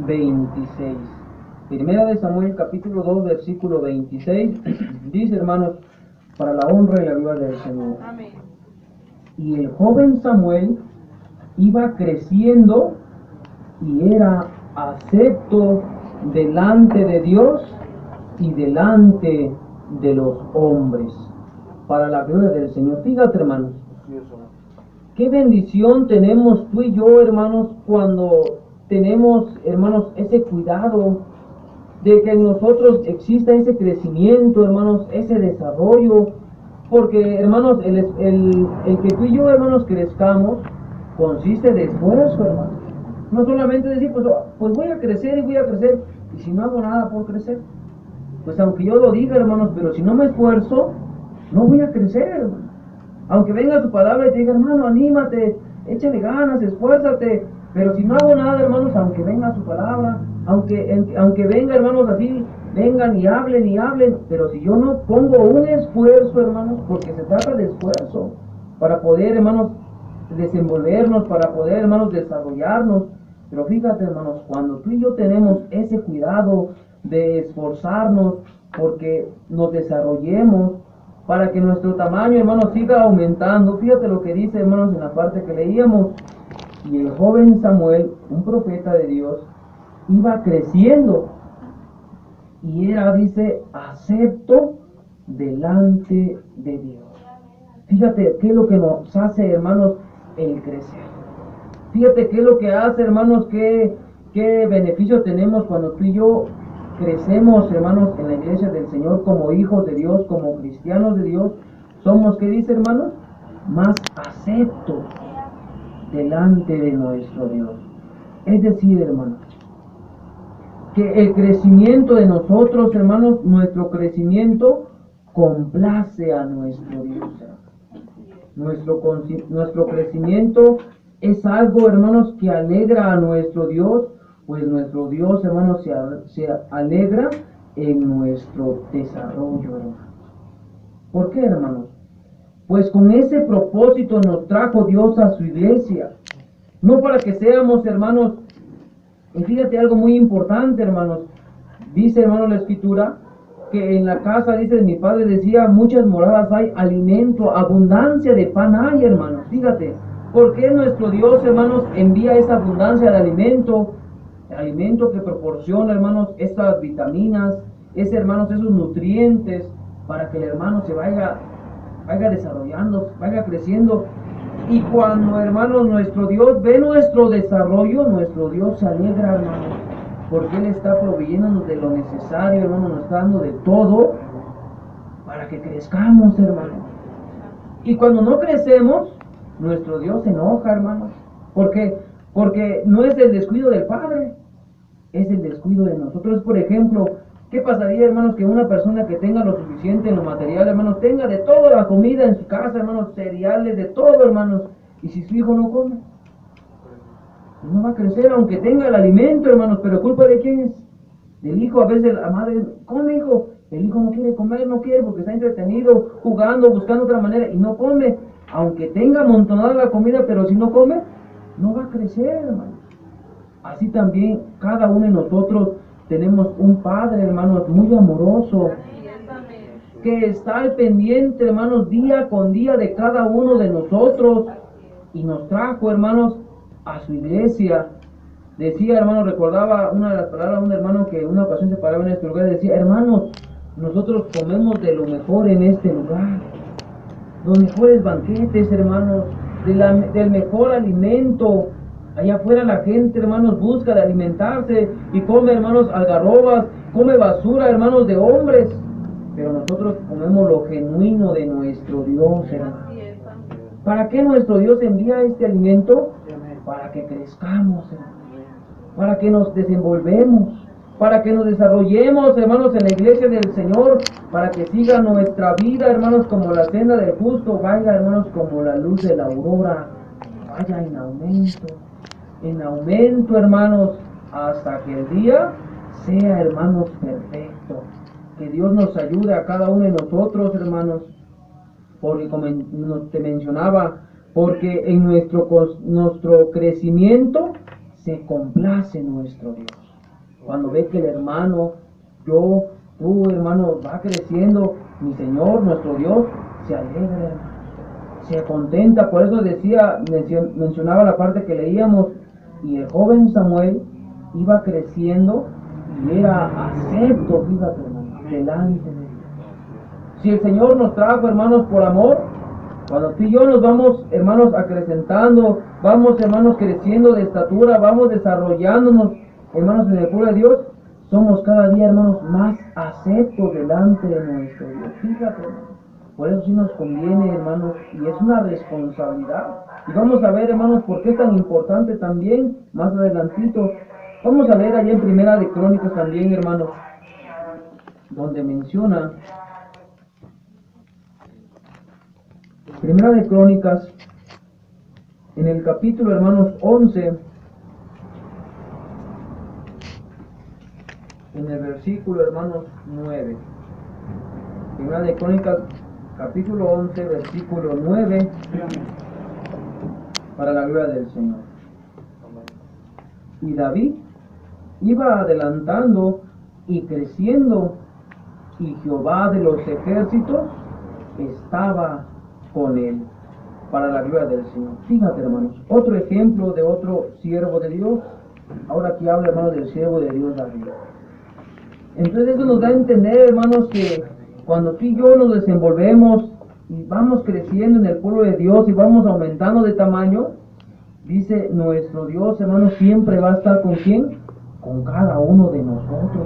26. Primera de Samuel, capítulo 2, versículo 26, dice, hermanos, para la honra y la gloria del Señor. Amén. Y el joven Samuel iba creciendo y era acepto delante de Dios y delante de los hombres, para la gloria del Señor. Fíjate, hermanos, qué bendición tenemos tú y yo, hermanos, cuando tenemos, hermanos, ese cuidado de que en nosotros exista ese crecimiento, hermanos, ese desarrollo. Porque, hermanos, el que tú y yo, hermanos, crezcamos consiste de esfuerzo, hermanos. No solamente decir, pues voy a crecer y si no hago nada por crecer, pues aunque yo lo diga, hermanos, pero si no me esfuerzo, no voy a crecer, hermano. Aunque venga su palabra y te diga, hermano, anímate, échale ganas, esfuérzate, pero si no hago nada, hermanos, aunque venga su palabra, aunque venga, hermanos, así, vengan y hablen, pero si yo no pongo un esfuerzo, hermanos, porque se trata de esfuerzo, para poder, hermanos, desenvolvernos, para poder, hermanos, desarrollarnos. Pero fíjate, hermanos, cuando tú y yo tenemos ese cuidado de esforzarnos porque nos desarrollemos, para que nuestro tamaño, hermanos, siga aumentando. Fíjate lo que dice, hermanos, en la parte que leíamos. Y el joven Samuel, un profeta de Dios, iba creciendo y era, dice, acepto delante de Dios. Fíjate qué es lo que nos hace, hermanos, el crecer. Fíjate qué es lo que hace, hermanos, qué beneficio tenemos cuando tú y yo crecemos, hermanos, en la iglesia del Señor como hijos de Dios, como cristianos de Dios, somos, ¿qué dice, hermanos? Más aceptos delante de nuestro Dios. Es decir, hermanos, que el crecimiento de nosotros, hermanos, nuestro crecimiento complace a nuestro Dios. Nuestro crecimiento es algo, hermanos, que alegra a nuestro Dios, pues nuestro Dios, hermanos, se alegra en nuestro desarrollo, hermanos. ¿Por qué, hermanos? Pues con ese propósito nos trajo Dios a su iglesia. No para que seamos, hermanos, y fíjate algo muy importante, hermanos. Dice, hermanos, la Escritura, que en la casa, dice, mi padre decía, muchas moradas hay, alimento, abundancia de pan hay, hermanos. Fíjate, ¿por qué nuestro Dios, hermanos, envía esa abundancia de alimento? Alimento que proporciona, hermanos, estas vitaminas, hermanos, esos nutrientes, para que el hermano se vaya desarrollando, vaya creciendo. Y cuando, hermanos, nuestro Dios ve nuestro desarrollo, nuestro Dios se alegra, hermanos, porque Él está proveyéndonos de lo necesario, hermanos, nos está dando de todo para que crezcamos, hermanos. Y cuando no crecemos, nuestro Dios se enoja, hermanos. ¿Por qué? Porque no es el descuido del Padre, es el descuido de nosotros. Por ejemplo, ¿qué pasaría, hermanos, que una persona que tenga lo suficiente en lo material, hermanos, tenga de toda la comida en su casa, hermanos, cereales, de todo, hermanos, y si su hijo no come? No va a crecer, aunque tenga el alimento, hermanos, pero ¿culpa de quién es? Del hijo. A veces la madre, come, hijo. El hijo no quiere comer, no quiere porque está entretenido, jugando, buscando otra manera, y no come. Aunque tenga amontonada la comida, pero si no come, no va a crecer, hermanos. Así también cada uno de nosotros tenemos un Padre, hermanos, muy amoroso, que está al pendiente, hermanos, día con día de cada uno de nosotros, y nos trajo, hermanos, a su iglesia. Decía, hermano, recordaba una de las palabras de un hermano que en una ocasión se paraba en este lugar y decía, hermanos, nosotros comemos de lo mejor en este lugar, los mejores banquetes, hermanos, del mejor alimento. Allá afuera la gente, hermanos, busca de alimentarse y come, hermanos, algarrobas, come basura, hermanos, de hombres. Pero nosotros comemos lo genuino de nuestro Dios, hermanos. ¿Para qué nuestro Dios envía este alimento? Para que crezcamos, hermanos. Para que nos desenvolvemos, para que nos desarrollemos, hermanos, en la iglesia del Señor, para que siga nuestra vida, hermanos, como la senda del justo, vaya, hermanos, como la luz de la aurora, vaya en aumento, hermanos, hasta que el día sea, hermanos, perfecto. Que Dios nos ayude a cada uno de nosotros, hermanos, porque como te mencionaba, porque en nuestro crecimiento se complace nuestro Dios. Cuando ve que el hermano, tú, hermano, va creciendo, mi Señor, nuestro Dios, se alegra, hermano, se contenta. Por eso mencionaba la parte que leíamos, y el joven Samuel iba creciendo y era acepto, fíjate, hermano, delante de Dios. Si el Señor nos trajo, hermanos, por amor, cuando tú y yo nos vamos, hermanos, acrecentando, vamos, hermanos, creciendo de estatura, vamos desarrollándonos, hermanos, en el pueblo de Dios, somos cada día, hermanos, más aceptos delante de nuestro Dios. Fíjate, hermanos. Por eso sí nos conviene, hermanos, y es una responsabilidad. Y vamos a ver, hermanos, por qué es tan importante también, más adelantito. Vamos a leer allá en Primera de Crónicas también, hermanos, donde menciona, Primera de Crónicas, en el capítulo, hermanos, 11, en el versículo, hermanos, 9. Primera de Crónicas, capítulo 11, versículo 9, para la gloria del Señor. Y David iba adelantando y creciendo, y Jehová de los ejércitos estaba con él, para la gloria del Señor. Fíjate, hermanos, otro ejemplo de otro siervo de Dios. Ahora aquí habla, hermanos, del siervo de Dios, David. Entonces eso nos da a entender, hermanos, que cuando tú y yo nos desenvolvemos y vamos creciendo en el pueblo de Dios y vamos aumentando de tamaño, dice nuestro Dios, hermanos, siempre va a estar con ¿quién? Con cada uno de nosotros.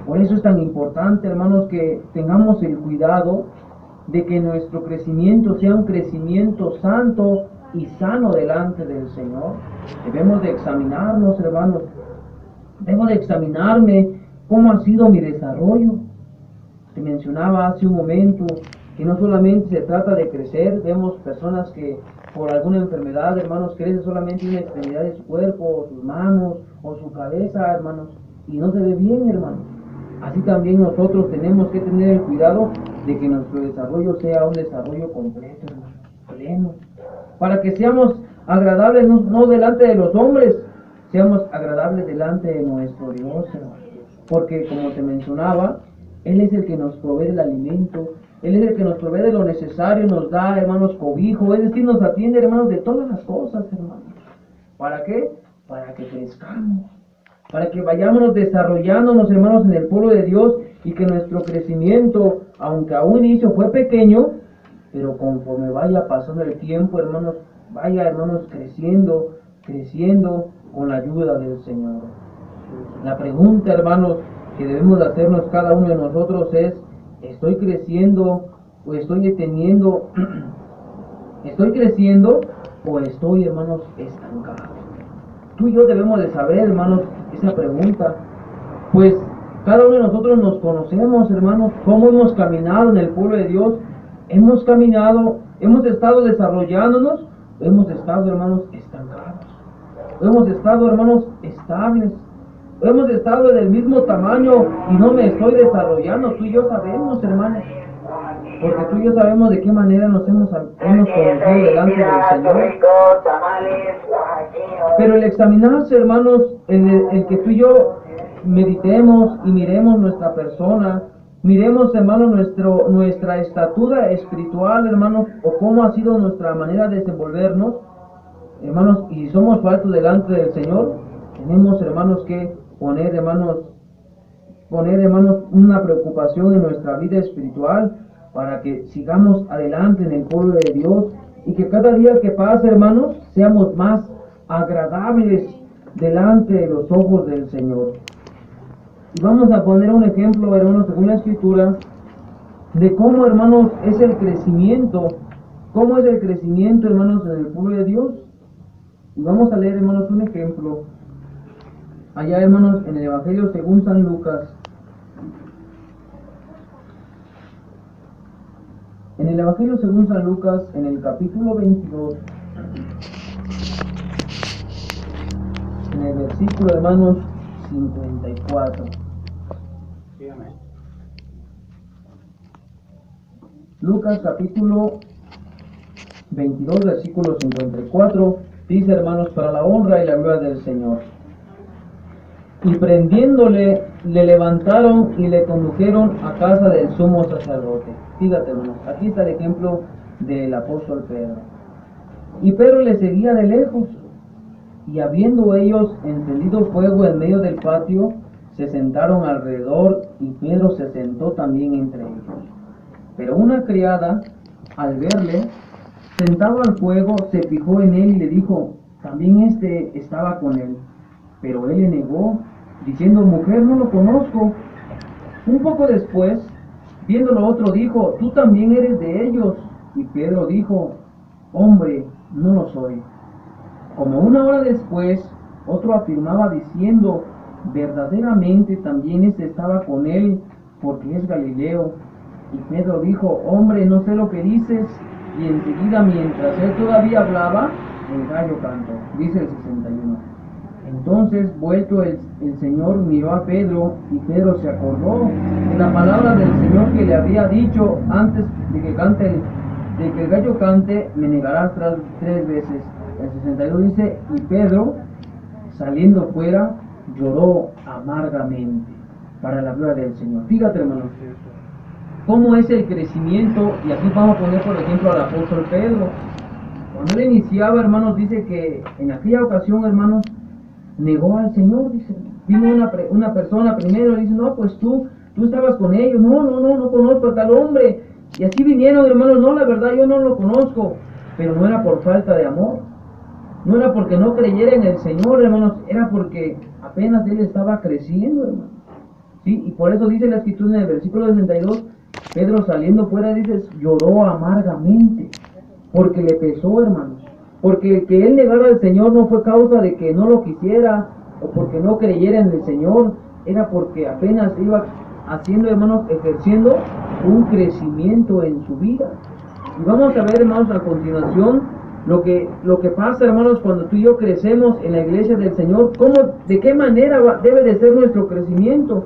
Por eso es tan importante, hermanos, que tengamos el cuidado de que nuestro crecimiento sea un crecimiento santo y sano delante del Señor. Debemos de examinarnos, hermanos. Debo de examinarme cómo ha sido mi desarrollo. Te mencionaba hace un momento que no solamente se trata de crecer. Vemos personas que por alguna enfermedad, hermanos, crecen solamente una extremidad de su cuerpo, o sus manos, o su cabeza, hermanos, y no se ve bien, hermanos. Así también nosotros tenemos que tener el cuidado de que nuestro desarrollo sea un desarrollo completo, hermanos, pleno, para que seamos agradables no delante de los hombres, seamos agradables delante de nuestro Dios, hermanos. Porque como te mencionaba, Él es el que nos provee el alimento, Él es el que nos provee de lo necesario, nos da, hermanos, cobijo, es decir, nos atiende, hermanos, de todas las cosas, hermanos. ¿Para qué? Para que crezcamos, para que vayamos desarrollándonos, hermanos, en el pueblo de Dios, y que nuestro crecimiento, aunque a un inicio fue pequeño, pero conforme vaya pasando el tiempo, hermanos, vaya, hermanos, creciendo con la ayuda del Señor. La pregunta, hermanos, que debemos de hacernos cada uno de nosotros es: ¿estoy creciendo o estoy deteniendo? ¿Estoy creciendo o estoy, hermanos, estancado? Tú y yo debemos de saber, hermanos, esa pregunta, pues cada uno de nosotros nos conocemos, hermanos, cómo hemos caminado en el pueblo de Dios. Hemos caminado, hemos estado desarrollándonos, hemos estado, hermanos, estancados, hemos estado, hermanos, estables, hemos estado en el mismo tamaño y no me estoy desarrollando. Tú y yo sabemos, hermanos, porque tú y yo sabemos de qué manera nos hemos conocido delante del Señor. Pero el examinarse, hermanos, el que tú y yo meditemos y miremos nuestra persona, miremos, hermanos, nuestra estatura espiritual, hermanos, o cómo ha sido nuestra manera de desenvolvernos, hermanos, y somos faltos delante del Señor, tenemos, hermanos, que poner, hermanos, una preocupación en nuestra vida espiritual para que sigamos adelante en el pueblo de Dios, y que cada día que pase, hermanos, seamos más agradables delante de los ojos del Señor. Y vamos a poner un ejemplo, hermanos, según la Escritura, de cómo, hermanos, es el crecimiento, hermanos, en el pueblo de Dios. Y vamos a leer, hermanos, un ejemplo allá, hermanos, en el Evangelio según San Lucas. En el Evangelio según San Lucas, en el capítulo 22, en el versículo, hermanos, 54. Dígame. Lucas capítulo 22, versículo 54, dice, hermanos, para la honra y la gloria del Señor. Y prendiéndole, le levantaron y le condujeron a casa del sumo sacerdote. Fíjate, hermanos, aquí está el ejemplo del apóstol Pedro. Y Pedro le seguía de lejos, y habiendo ellos encendido fuego en medio del patio, se sentaron alrededor, y Pedro se sentó también entre ellos. Pero una criada, al verle sentado al fuego, se fijó en él y le dijo: también éste estaba con él. Pero él le negó, diciendo: mujer, no lo conozco. Un poco después, viéndolo otro, dijo: tú también eres de ellos. Y Pedro dijo: hombre, no lo soy. Como una hora después, otro afirmaba diciendo: verdaderamente también éste estaba con él, porque es Galileo. Y Pedro dijo: hombre, no sé lo que dices. Y enseguida, mientras él todavía hablaba, el gallo cantó. Dice el 61. Entonces, vuelto el Señor, miró a Pedro, y Pedro se acordó de la palabra del Señor que le había dicho: antes de que el gallo cante, me negarás tres veces. El 62 dice: y Pedro, saliendo fuera, lloró amargamente, para la gloria del Señor. Fíjate, hermanos, cómo es el crecimiento, y aquí vamos a poner por ejemplo al apóstol Pedro. Cuando él iniciaba, hermanos, dice que en aquella ocasión, hermanos, negó al Señor. Dice, vino una persona primero y dice: no, pues tú estabas con ellos. No conozco a tal hombre. Y así vinieron, hermanos: no, la verdad yo no lo conozco. Pero no era por falta de amor, no era porque no creyera en el Señor, hermanos, era porque apenas él estaba creciendo, hermanos. ¿sí? Y por eso dice la escritura en el versículo 62, Pedro saliendo fuera, dice, lloró amargamente, porque le pesó, hermanos. Porque el que él negara al Señor no fue causa de que no lo quisiera o porque no creyera en el Señor, era porque apenas iba haciendo, hermanos, ejerciendo un crecimiento en su vida. Y vamos a ver, hermanos, a continuación lo que pasa, hermanos, cuando tú y yo crecemos en la iglesia del Señor, de qué manera debe de ser nuestro crecimiento.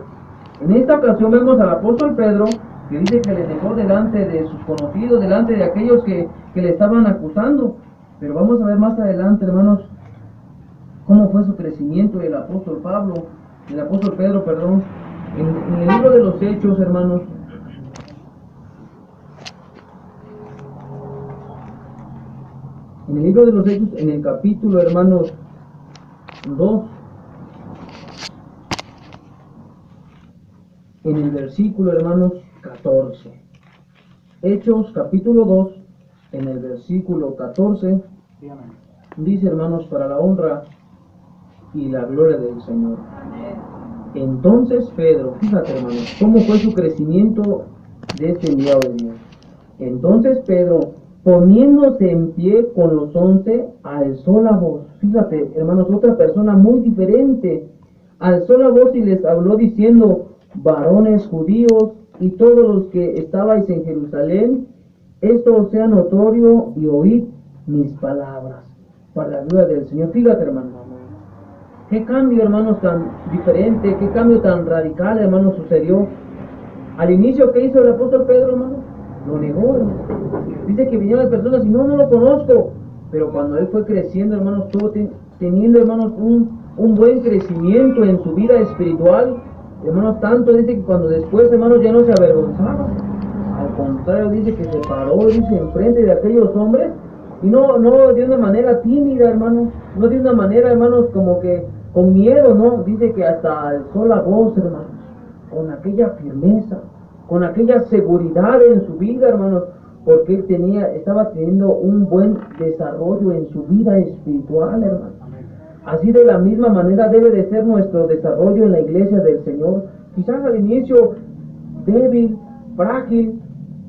En esta ocasión vemos al apóstol Pedro, que dice que le dejó delante de sus conocidos, delante de aquellos que le estaban acusando. Pero vamos a ver más adelante, hermanos, cómo fue su crecimiento el apóstol Pedro, perdón, en el libro de los Hechos, hermanos. En el libro de los Hechos, en el capítulo, hermanos, 2, en el versículo, hermanos, 14. Hechos, capítulo 2, en el versículo 14, dice, hermanos, para la honra y la gloria del Señor. Entonces Pedro, fíjate, hermanos, cómo fue su crecimiento de este enviado de Dios. Entonces Pedro, poniéndose en pie con los 11, alzó la voz. Fíjate, hermanos, otra persona muy diferente. Alzó la voz y les habló diciendo, varones judíos y todos los que estabais en Jerusalén, esto os sea notorio y oíd mis palabras, para la gloria del Señor. Fíjate, hermano, qué cambio, hermanos, tan diferente, qué cambio tan radical, hermanos, sucedió. Al inicio, ¿qué hizo el apóstol Pedro, hermano? Lo negó, hermano. Dice que vinieron las personas y no lo conozco. Pero cuando él fue creciendo, hermanos, estuvo teniendo, hermanos, un buen crecimiento en su vida espiritual. Hermanos, tanto dice que cuando después, hermanos, ya no se avergonzaba. Al contrario, dice que se paró, dice, enfrente de aquellos hombres. Y no de una manera tímida, hermanos. No de una manera, hermanos, como que con miedo, no. Dice que hasta alzó la voz, hermanos, con aquella firmeza, con aquella seguridad en su vida, hermanos, porque él estaba teniendo un buen desarrollo en su vida espiritual, hermanos. Así de la misma manera debe de ser nuestro desarrollo en la iglesia del Señor. Quizás al inicio débil, frágil,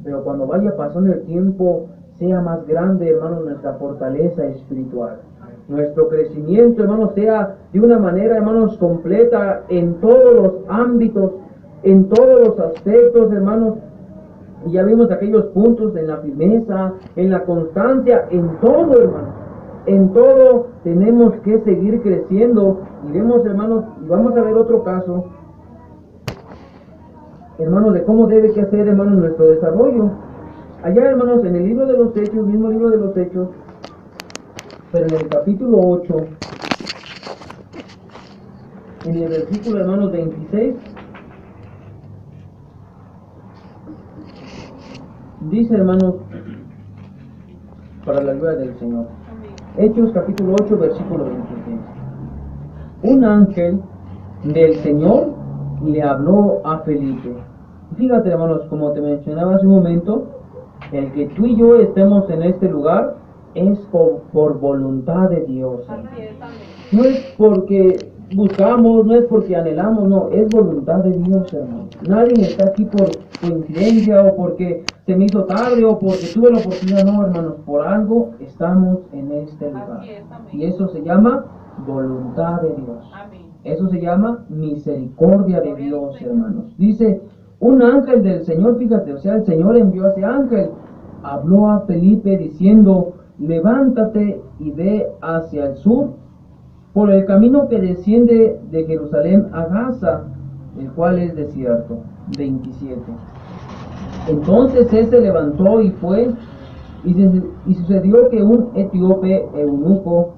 pero cuando vaya pasando el tiempo sea más grande, hermanos, nuestra fortaleza espiritual. Nuestro crecimiento, hermanos, sea de una manera, hermanos, completa en todos los ámbitos, en todos los aspectos, hermanos. Y ya vimos aquellos puntos en la firmeza, en la constancia, en todo, hermanos. En todo tenemos que seguir creciendo. Y vemos, hermanos, y vamos a ver otro caso, hermanos, de cómo debe que hacer, hermanos, nuestro desarrollo. Allá, hermanos, en el libro de los Hechos, mismo libro de los Hechos, pero en el capítulo 8, en el versículo, hermanos, 26, dice, hermanos, para la gloria del Señor. Hechos capítulo 8, versículo 26. Un ángel del Señor le habló a Felipe. Fíjate, hermanos, como te mencionaba hace un momento, el que tú y yo estemos en este lugar es por voluntad de Dios. No es porque buscamos, no es porque anhelamos, no, es voluntad de Dios, hermano. Nadie está aquí por coincidencia o porque se me hizo tarde o porque tuve la oportunidad, no, hermanos, por algo estamos en este lugar. Y eso se llama voluntad de Dios. Eso se llama misericordia de Dios, hermanos. Dice, un ángel del Señor, fíjate, o sea, el Señor envió a ese ángel, habló a Felipe diciendo, levántate y ve hacia el sur, por el camino que desciende de Jerusalén a Gaza, el cual es desierto. 27. Entonces él se levantó y fue, y sucedió que un etíope eunuco,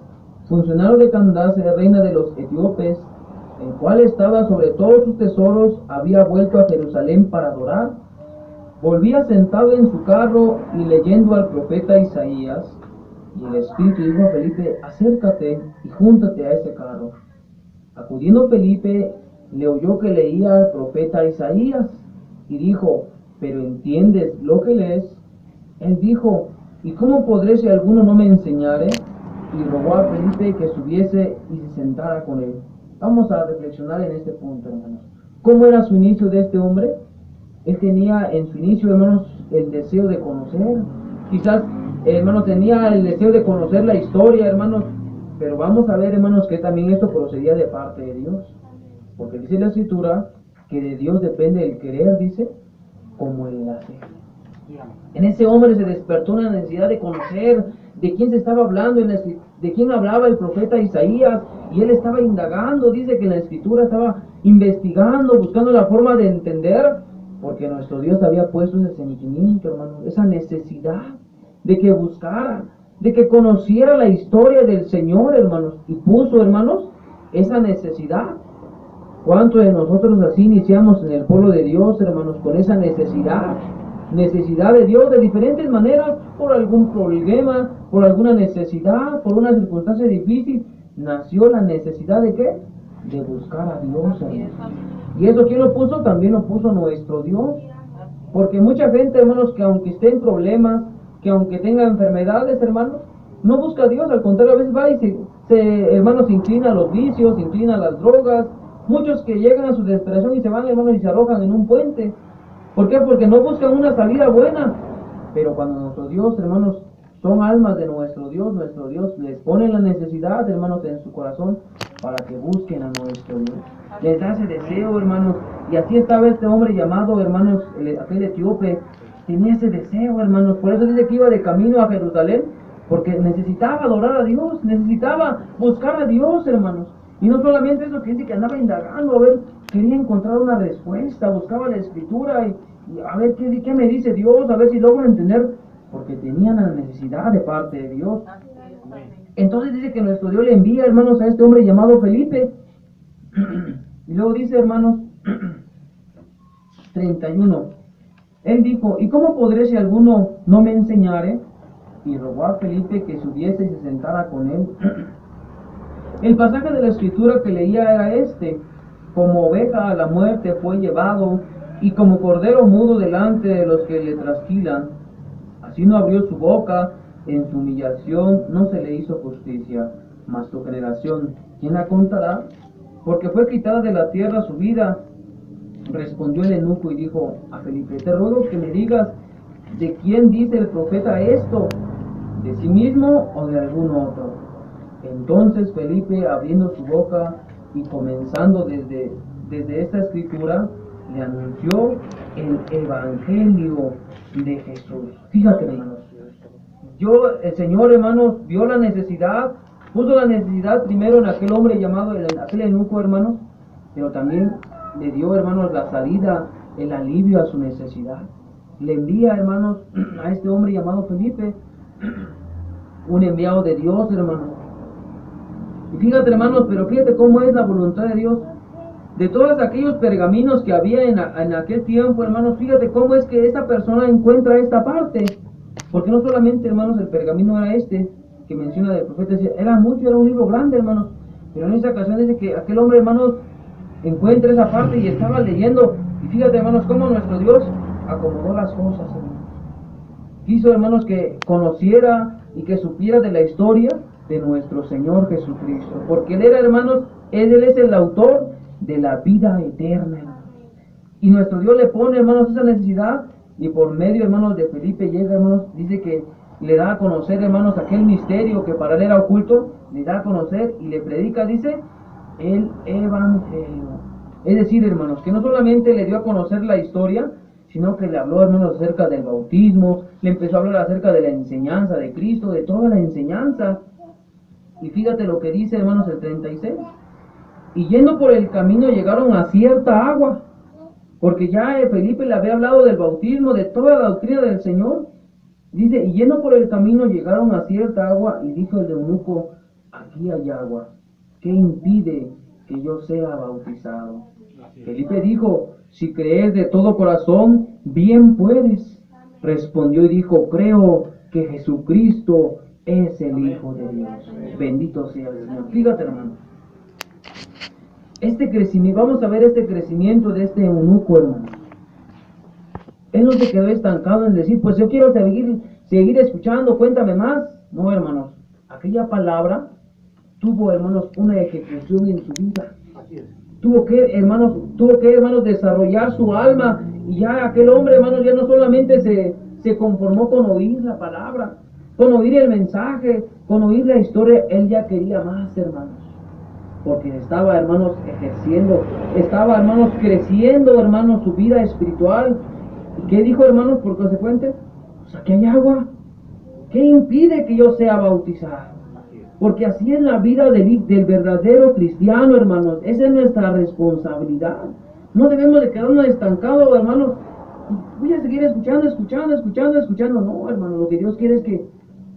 funcionario de Candace, reina de los etíopes, el cual estaba sobre todos sus tesoros, había vuelto a Jerusalén para adorar. Volvía sentado en su carro y leyendo al profeta Isaías, y el Espíritu dijo a Felipe, acércate y júntate a ese carro. Acudiendo Felipe, le oyó que leía al profeta Isaías, y dijo, ¿pero entiendes lo que lees? Él dijo, ¿y cómo podré si alguno no me enseñare? Y rogó a Felipe que subiese y se sentara con él. Vamos a reflexionar en este punto, hermanos. ¿Cómo era su inicio de este hombre? Él tenía en su inicio, hermanos, el deseo de conocer. Quizás, hermanos, tenía el deseo de conocer la historia, hermanos. Pero vamos a ver, hermanos, que también esto procedía de parte de Dios. Porque dice la Escritura que de Dios depende el querer, dice, como el hacer. En ese hombre se despertó una necesidad de conocer de quién se estaba hablando, de quién hablaba el profeta Isaías, y él estaba indagando, dice que en la Escritura estaba investigando, buscando la forma de entender, porque nuestro Dios había puesto ese sentimiento, hermanos, esa necesidad de que buscara, de que conociera la historia del Señor, hermanos, y puso, hermanos, esa necesidad. ¿Cuántos de nosotros así iniciamos en el pueblo de Dios, hermanos, con esa necesidad de Dios de diferentes maneras, por algún problema, por alguna necesidad, por una circunstancia difícil? Nació la necesidad de ¿qué? De buscar a Dios, hermanos. ¿Y eso quién lo puso? También lo puso nuestro Dios. Porque mucha gente, hermanos, que aunque esté en problemas, que aunque tenga enfermedades, hermanos, no busca a Dios, al contrario, a veces va y hermanos, se inclina a los vicios, se inclina a las drogas. Muchos que llegan a su desesperación y se van, hermanos, y se arrojan en un puente. ¿Por qué? Porque no buscan una salida buena. Pero cuando nuestro Dios, hermanos, son almas de nuestro Dios les pone la necesidad, hermanos, en su corazón para que busquen a nuestro Dios. Les da ese deseo, hermanos. Y así estaba este hombre llamado, hermanos, aquel etíope. Tenía ese deseo, hermanos. Por eso dice que iba de camino a Jerusalén, porque necesitaba adorar a Dios, necesitaba buscar a Dios, hermanos. Y no solamente eso, que dice que andaba indagando, a ver, quería encontrar una respuesta, buscaba la Escritura y a ver qué me dice Dios, a ver si logro entender, porque tenían la necesidad de parte de Dios. Entonces dice que nuestro Dios le envía, hermanos, a este hombre llamado Felipe. Y luego dice, hermanos, 31. Él dijo, ¿y cómo podré si alguno no me enseñare? Y rogó a Felipe que subiese y se sentara con él. El pasaje de la Escritura que leía era este: como oveja a la muerte fue llevado, y como cordero mudo delante de los que le trasquilan, así no abrió su boca, en su humillación no se le hizo justicia. Mas tu generación, ¿quién la contará? Porque fue quitada de la tierra su vida. Respondió el eunuco y dijo a Felipe, te ruego que me digas, ¿de quién dice el profeta esto? ¿De sí mismo o de algún otro? Entonces Felipe, abriendo su boca y comenzando desde esta escritura, le anunció el evangelio de Jesús. Fíjate, hermanos, el Señor, hermanos, vio la necesidad, puso la necesidad primero en aquel hombre llamado, aquel eunuco, hermanos, pero también le dio, hermanos, la salida, el alivio a su necesidad. Le envía, hermanos, a este hombre llamado Felipe, un enviado de Dios, hermanos. Y fíjate, hermanos, pero fíjate cómo es la voluntad de Dios. De todos aquellos pergaminos que había en aquel tiempo, hermanos, fíjate cómo es que esta persona encuentra esta parte. Porque no solamente, hermanos, el pergamino era este que menciona del profeta, era mucho, era un libro grande, hermanos. Pero en esta ocasión dice que aquel hombre, hermanos, encuentra esa parte y estaba leyendo. Y fíjate, hermanos, cómo nuestro Dios acomodó las cosas, hermanos. Quiso, hermanos, que conociera y que supiera de la historia de nuestro Señor Jesucristo, porque Él era, hermanos, Él es el autor de la vida eterna, hermanos. Y nuestro Dios le pone, hermanos, esa necesidad, y por medio, hermanos, de Felipe llega, hermanos, dice que le da a conocer, hermanos, aquel misterio que para él era oculto, le da a conocer y le predica, dice, el evangelio. Es decir, hermanos, que no solamente le dio a conocer la historia, sino que le habló, hermanos, acerca del bautismo, le empezó a hablar acerca de la enseñanza de Cristo, de toda la enseñanza. Y fíjate lo que dice, hermanos, el 36. Y yendo por el camino llegaron a cierta agua, porque ya Felipe le había hablado del bautismo, de toda la doctrina del Señor. Dice, y yendo por el camino llegaron a cierta agua, y dijo el eunuco, aquí hay agua, ¿qué impide que yo sea bautizado? Felipe dijo, si crees de todo corazón, bien puedes. Respondió y dijo, creo que Jesucristo es el Hijo de Dios. Bendito sea el Señor. Fíjate, hermano. Este crecimiento, vamos a ver este crecimiento de este eunuco, hermano. Él no se quedó estancado en decir, pues yo quiero seguir escuchando, cuéntame más. No, hermanos. Aquella palabra tuvo, hermanos, una ejecución en su vida. hermanos, desarrollar su alma. Y ya aquel hombre, hermanos, ya no solamente se conformó con oír la palabra, con oír el mensaje, con oír la historia, él ya quería más, hermanos. Porque estaba, hermanos, creciendo, hermanos, su vida espiritual. ¿Y qué dijo, hermanos, por consecuente? Pues aquí hay agua. ¿Qué impide que yo sea bautizado? Porque así es la vida del verdadero cristiano, hermanos. Esa es nuestra responsabilidad. No debemos de quedarnos estancados, hermanos. Voy a seguir escuchando. No, hermano, lo que Dios quiere es que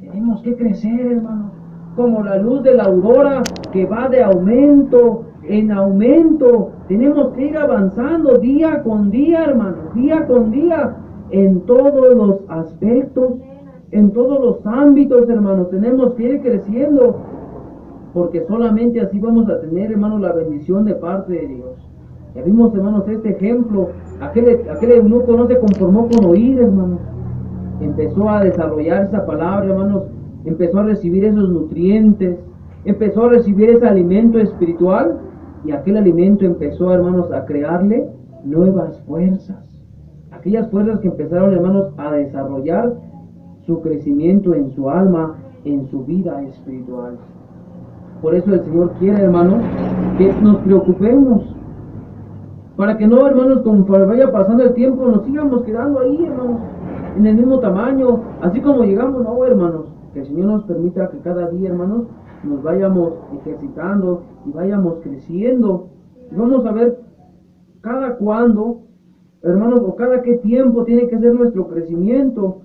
tenemos que crecer, hermano. Como la luz de la aurora que va de aumento en aumento. Tenemos que ir avanzando día con día, hermano. Día con día. En todos los aspectos. En todos los ámbitos, hermanos, tenemos que ir creciendo, porque solamente así vamos a tener, hermanos, la bendición de parte de Dios. Ya vimos, hermanos, este ejemplo. Aquel eunuco no se conformó con oír, hermanos. Empezó a desarrollar esa palabra, hermanos. Empezó a recibir esos nutrientes. Empezó a recibir ese alimento espiritual. Y aquel alimento empezó, hermanos, a crearle nuevas fuerzas. Aquellas fuerzas que empezaron, hermanos, a desarrollar su crecimiento en su alma, en su vida espiritual. Por eso el Señor quiere, hermanos, que nos preocupemos, para que no, hermanos, conforme vaya pasando el tiempo, nos sigamos quedando ahí, hermanos, en el mismo tamaño, así como llegamos. No, hermanos, que el Señor nos permita que cada día, hermanos, nos vayamos ejercitando y vayamos creciendo. Y vamos a ver cada cuándo, hermanos, o cada qué tiempo tiene que ser nuestro crecimiento.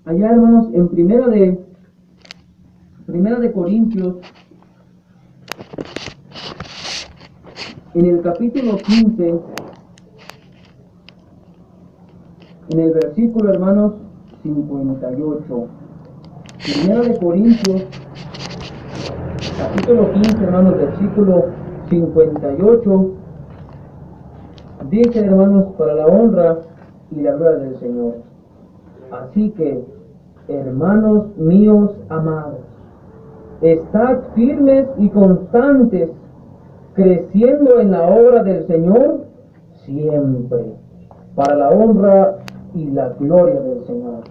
Allá, hermanos, en Primera de Corintios, en el capítulo 15, en el versículo, hermanos, 58. Primera de Corintios, capítulo 15, hermanos, versículo 58. Dice, hermanos, para la honra y la gloria del Señor. Así que, hermanos míos amados, estad firmes y constantes, creciendo en la obra del Señor siempre, para la honra y la gloria del Señor.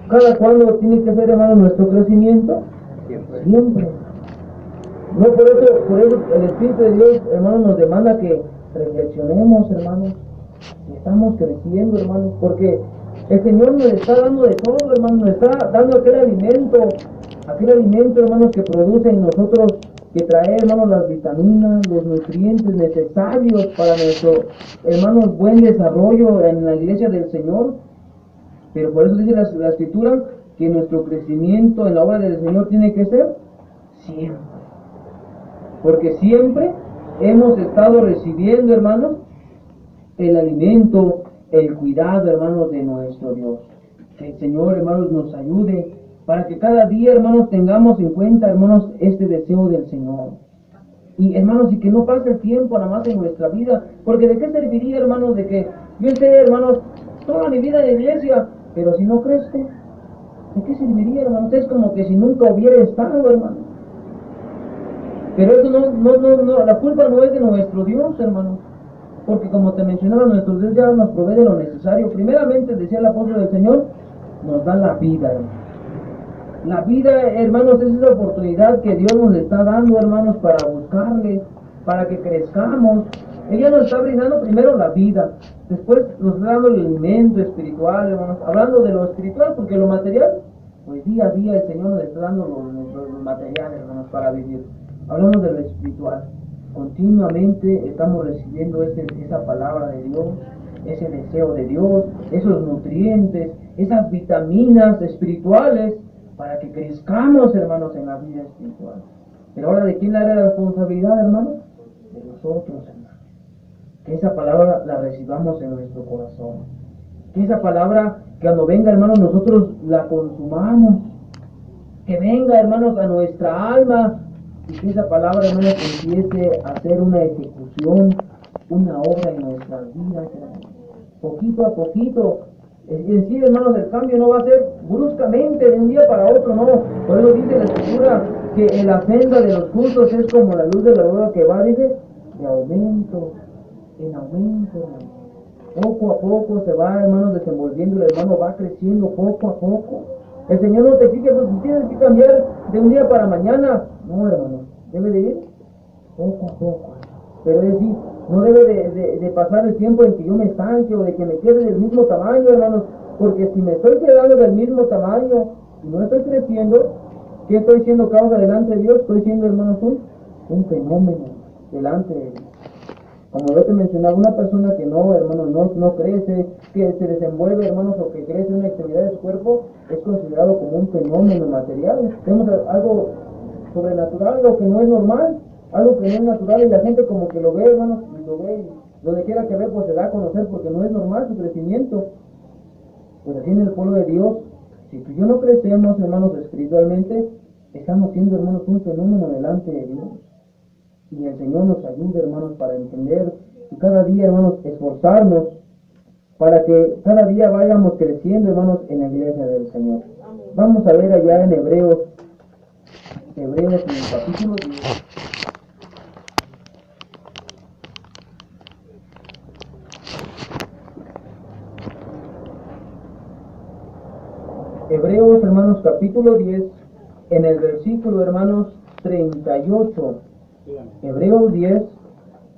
¿Cada cuándo tiene que ser, hermano, nuestro crecimiento? Siempre. No, por eso el Espíritu de Dios, hermano, nos demanda que reflexionemos, hermanos, que estamos creciendo, hermanos, porque el Señor nos está dando de todo, hermanos, nos está dando aquel alimento, hermanos, que produce en nosotros, que trae, hermanos, las vitaminas, los nutrientes necesarios para nuestro, hermanos, buen desarrollo en la iglesia del Señor. Pero por eso dice la Escritura que nuestro crecimiento en la obra del Señor tiene que ser siempre. Porque siempre hemos estado recibiendo, hermanos, el alimento, el cuidado, hermanos, de nuestro Dios. Que el Señor, hermanos, nos ayude para que cada día, hermanos, tengamos en cuenta, hermanos, este deseo del Señor. Y, hermanos, y que no pase el tiempo nada más en nuestra vida, porque ¿de qué serviría, hermanos, de que yo esté, hermanos, toda mi vida en la iglesia, pero si no crezco? ¿De qué serviría, hermanos? Es como que si nunca hubiera estado, hermanos. Pero eso no, la culpa no es de nuestro Dios, hermanos. Porque como te mencionaba, nuestro Dios ya nos provee de lo necesario. Primeramente, decía el apóstol del Señor, nos da la vida, hermanos. La vida, hermanos, es esa oportunidad que Dios nos está dando, hermanos, para buscarle, para que crezcamos. Ella nos está brindando primero la vida, después nos está dando el alimento espiritual, hermanos. Hablando de lo espiritual, porque lo material, pues día a día el Señor nos está dando los materiales, hermanos, para vivir. Hablando de lo espiritual, continuamente estamos recibiendo esa palabra de Dios, ese deseo de Dios, esos nutrientes, esas vitaminas espirituales, para que crezcamos, hermanos, en la vida espiritual. Pero ahora, ¿de quién era la responsabilidad, hermanos? De nosotros, hermanos. Que esa palabra la recibamos en nuestro corazón. Que esa palabra, cuando venga, hermanos, nosotros la consumamos. Que venga, hermanos, a nuestra alma. Y que esa palabra, hermanos, empiece a hacer una ejecución, una obra en nuestras vidas, hermanos. Poquito a poquito. En sí, hermanos, el cambio no va a ser bruscamente de un día para otro, no. Por eso dice la Escritura que en la senda de los justos es como la luz de la aurora que va, dice, de aumento poco a poco se va, hermanos, desenvolviendo, el hermano va creciendo poco a poco. El Señor no te exige, pues tienes que cambiar de un día para mañana. No, hermano, debe de ir poco a poco. Pero es decir, no debe de pasar el tiempo en que yo me estanque o de que me quede del mismo tamaño, hermanos, porque si me estoy quedando del mismo tamaño y no estoy creciendo, ¿qué estoy siendo causa delante de Dios? Estoy siendo, hermanos, un fenómeno delante de Dios. Como yo te mencionaba, una persona que no, hermano, no crece, que se desenvuelve, hermanos, o que crece en una extremidad de su cuerpo, es considerado como un fenómeno material. Tenemos algo sobrenatural, lo que no es normal, algo que no es natural, y la gente como que lo ve, hermanos, y lo ve, y donde quiera que ve, pues se da a conocer, porque no es normal su crecimiento. Pues así en el pueblo de Dios, si tú y yo no crecemos, hermanos, espiritualmente, estamos siendo, hermanos, un fenómeno delante de Dios. Y el Señor nos ayude, hermanos, para entender y cada día, hermanos, esforzarnos para que cada día vayamos creciendo, hermanos, en la iglesia del Señor. Vamos a ver allá en Hebreos en el capítulo 10. Hebreos, hermanos, capítulo 10, en el versículo, hermanos, 38. Hebreos 10,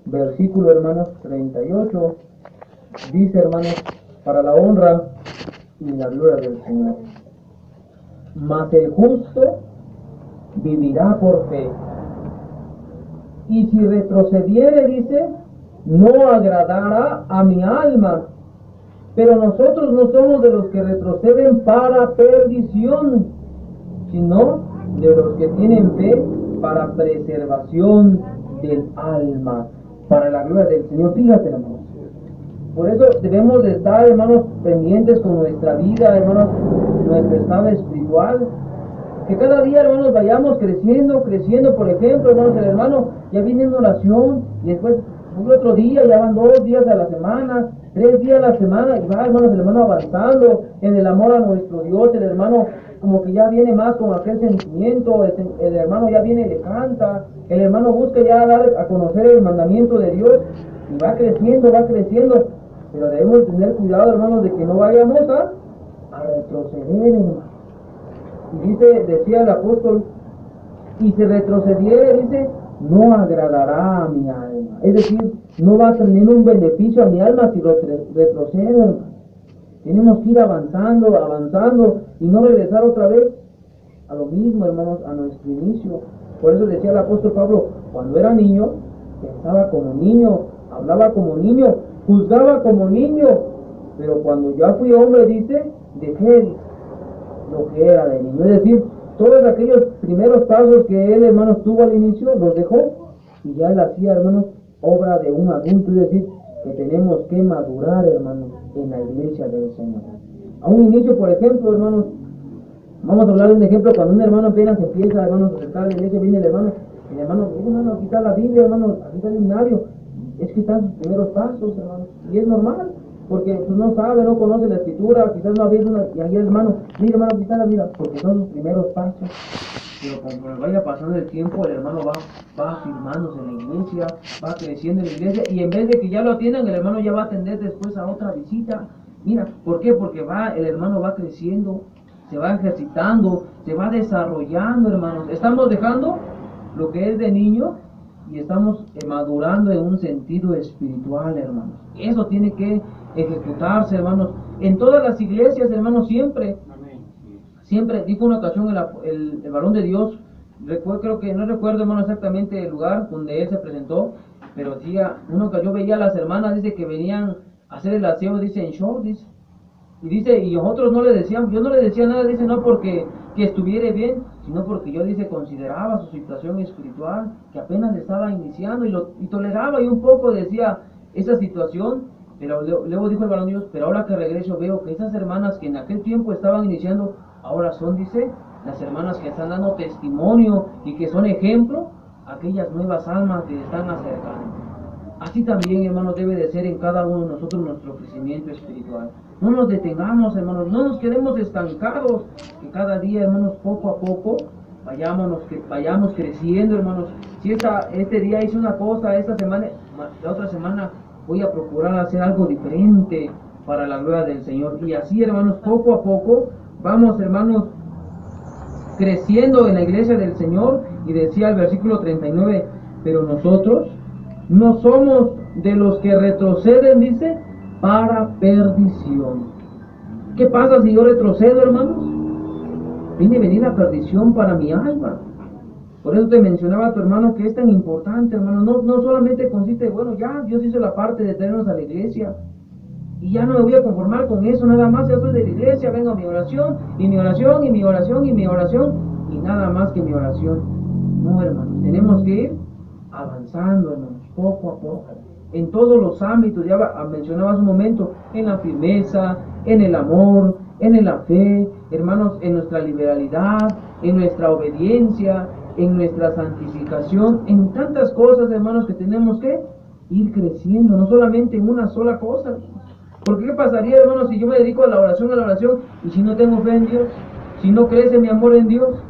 versículo, hermanos, 38, dice, hermanos, para la honra y la gloria del Señor. Mas el justo vivirá por fe. Y si retrocediere, dice, no agradará a mi alma. Pero nosotros no somos de los que retroceden para perdición, sino de los que tienen fe para preservación del alma, para la gloria del Señor. Fíjate, hermanos. Por eso debemos de estar, hermanos, pendientes con nuestra vida, hermanos, nuestro estado espiritual. Que cada día, hermanos, vayamos creciendo. Por ejemplo, hermanos, el hermano ya viene en oración y después un otro día, ya van 2 días a la semana, 3 días a la semana, y va, hermanos, el hermano avanzando en el amor a nuestro Dios. El hermano como que ya viene más con aquel sentimiento, el hermano ya viene y le canta, el hermano busca ya dar a conocer el mandamiento de Dios, y va creciendo, pero debemos tener cuidado, hermanos, de que no vayamos a retroceder, hermanos. Y decía el apóstol, y si retrocediere, dice, no agradará a mi alma. Es decir, no va a tener un beneficio a mi alma si retrocede, hermano. Tenemos que ir avanzando y no regresar otra vez a lo mismo, hermanos, a nuestro inicio. Por eso decía el apóstol Pablo, cuando era niño, pensaba como niño, hablaba como niño, juzgaba como niño, pero cuando ya fui hombre, dice, dejé lo que era de niño. Es decir, todos aquellos primeros pasos que él, hermanos, tuvo al inicio, los dejó, y ya él hacía, hermanos, obra de un adulto. Es decir, que tenemos que madurar, hermanos, en la iglesia del Señor. A un inicio, por ejemplo, hermanos, vamos a hablar de un ejemplo, cuando un hermano apenas empieza, hermanos, a acercar a la iglesia, viene el hermano, aquí está la Biblia, hermano, aquí está el seminario. Es que están sus primeros pasos, hermanos, y es normal, porque pues, no sabe, no conoce la escritura, quizás no ha habido una, y ahí el hermano, mira, hermano, aquí está la Biblia, porque son sus primeros pasos. Pero conforme vaya pasando el tiempo, el hermano va afirmándose en la iglesia, va creciendo en la iglesia, y en vez de que ya lo atiendan, el hermano ya va a atender después a otra visita. Mira, ¿por qué? Porque el hermano va creciendo, se va ejercitando, se va desarrollando, hermanos. Estamos dejando lo que es de niño y estamos madurando en un sentido espiritual, hermanos. Eso tiene que ejecutarse, hermanos, en todas las iglesias, hermanos, siempre. Siempre, dijo una ocasión el varón de Dios, creo que no recuerdo, hermano, exactamente el lugar donde él se presentó, pero decía, yo veía a las hermanas, dice, que venían a hacer el aseo, dice, en short, dice, y dice, y nosotros no le decíamos, yo no le decía nada, dice, no porque que estuviera bien, sino porque yo, dice, consideraba su situación espiritual, que apenas estaba iniciando, y toleraba, y un poco decía esa situación. Pero luego dijo el varón de Dios, pero ahora que regreso veo que esas hermanas que en aquel tiempo estaban iniciando, ahora son, dice, las hermanas que están dando testimonio y que son ejemplo a aquellas nuevas almas que están acercando. Así también, hermanos, debe de ser en cada uno de nosotros nuestro crecimiento espiritual. No nos detengamos, hermanos, no nos quedemos estancados, que cada día, hermanos, poco a poco vayamos creciendo, hermanos. Si este día hice una cosa, esta semana, la otra semana voy a procurar hacer algo diferente para la gloria del Señor. Y así, hermanos, poco a poco vamos, hermanos, creciendo en la iglesia del Señor. Y decía el versículo 39, pero nosotros no somos de los que retroceden, dice, para perdición. ¿Qué pasa si yo retrocedo, hermanos? Viene a venir la perdición para mi alma. Por eso te mencionaba a tu hermano que es tan importante, hermano. No solamente consiste, bueno, ya Dios hizo la parte de traernos a la iglesia y ya no me voy a conformar con eso, nada más. Ya soy de la iglesia, vengo a mi oración, y mi oración, y mi oración, y mi oración, y nada más que mi oración. No, hermanos, tenemos que ir avanzando, hermanos, poco a poco, en todos los ámbitos. Ya mencionaba hace un momento, en la firmeza, en el amor, en la fe, hermanos, en nuestra liberalidad, en nuestra obediencia, en nuestra santificación, en tantas cosas, hermanos, que tenemos que ir creciendo, no solamente en una sola cosa. Porque ¿qué pasaría, hermanos, si yo me dedico a la oración, y si no tengo fe en Dios? Si no crece mi amor en Dios,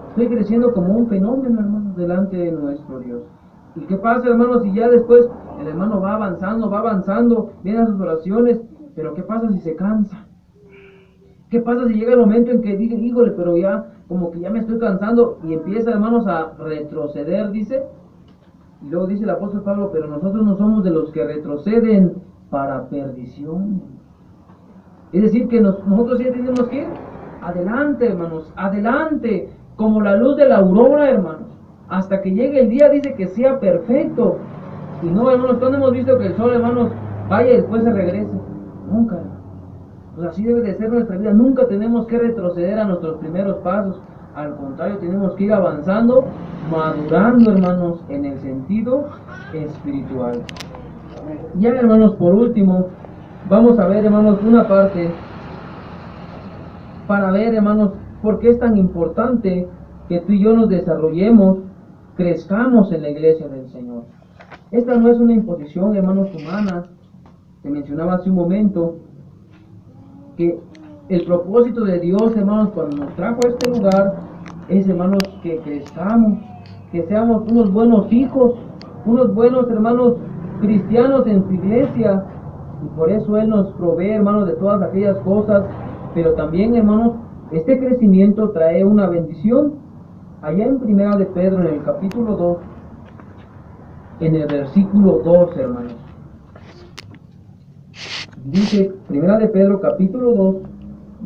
estoy creciendo como un fenómeno, hermanos, delante de nuestro Dios. ¿Y qué pasa, hermanos, si ya después el hermano va avanzando, viene a sus oraciones, pero qué pasa si se cansa? ¿Qué pasa si llega el momento en que diga, híjole, pero ya, como que ya me estoy cansando, y empieza, hermanos, a retroceder, dice? Y luego dice el apóstol Pablo, pero nosotros no somos de los que retroceden para perdición. Es decir, que nosotros sí tenemos que ir adelante, hermanos, adelante, como la luz de la aurora, hermanos, hasta que llegue el día, dice, que sea perfecto. Y no, hermanos, cuando hemos visto que el sol, hermanos, vaya y después se regrese. Nunca, hermanos. Pues así debe de ser nuestra vida. Nunca tenemos que retroceder a nuestros primeros pasos. Al contrario, tenemos que ir avanzando, madurando, hermanos, en el sentido espiritual. Ya, hermanos, por último, vamos a ver, hermanos, una parte para ver, hermanos, por qué es tan importante que tú y yo nos desarrollemos, crezcamos en la iglesia del Señor. Esta no es una imposición, hermanos, humana. Te mencionaba hace un momento que el propósito de Dios, hermanos, cuando nos trajo a este lugar, es, hermanos, que crezcamos, que seamos unos buenos hijos, unos buenos, hermanos, cristianos en su iglesia. Y por eso Él nos provee, hermanos, de todas aquellas cosas. Pero también, hermanos, este crecimiento trae una bendición. Allá en Primera de Pedro, en el capítulo 2, en el versículo 2, hermanos, dice, Primera de Pedro, capítulo 2,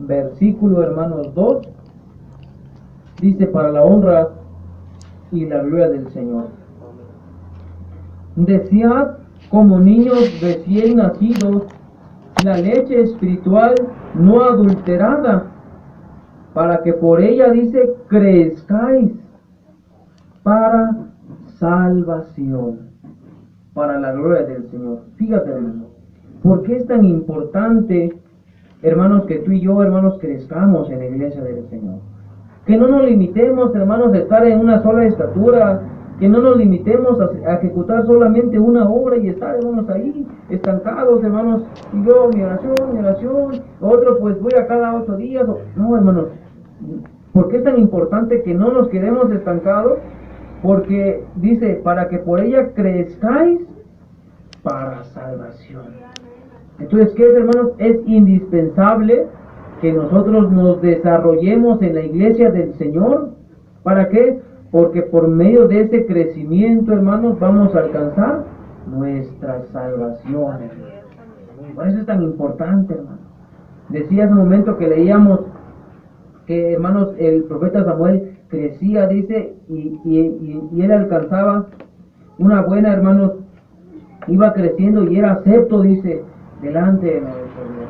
versículo, hermanos, 2, dice, para la honra y la gloria del Señor. Desead como niños recién nacidos la leche espiritual no adulterada, para que por ella, dice, crezcáis para salvación, para la gloria del Señor. Fíjate, hermanos, ¿por qué es tan importante, hermanos, que tú y yo, hermanos, crezcamos en la iglesia del Señor? Que no nos limitemos, hermanos, a estar en una sola estatura, que no nos limitemos a ejecutar solamente una obra y estar, hermanos, ahí estancados, hermanos, y yo mi oración, otro pues voy a cada 8 días. No, hermanos, ¿por qué es tan importante que no nos quedemos estancados? Porque dice, para que por ella crezcáis para salvación. Entonces, ¿qué es, hermanos? Es indispensable que nosotros nos desarrollemos en la iglesia del Señor. ¿Para qué? Porque por medio de ese crecimiento, hermanos, vamos a alcanzar nuestra salvación. Por eso es tan importante, hermanos. Decía hace un momento que leíamos que, hermanos, el profeta Samuel crecía, dice, y él alcanzaba una buena, hermanos, iba creciendo y era acepto, dice, delante de nuestro Dios.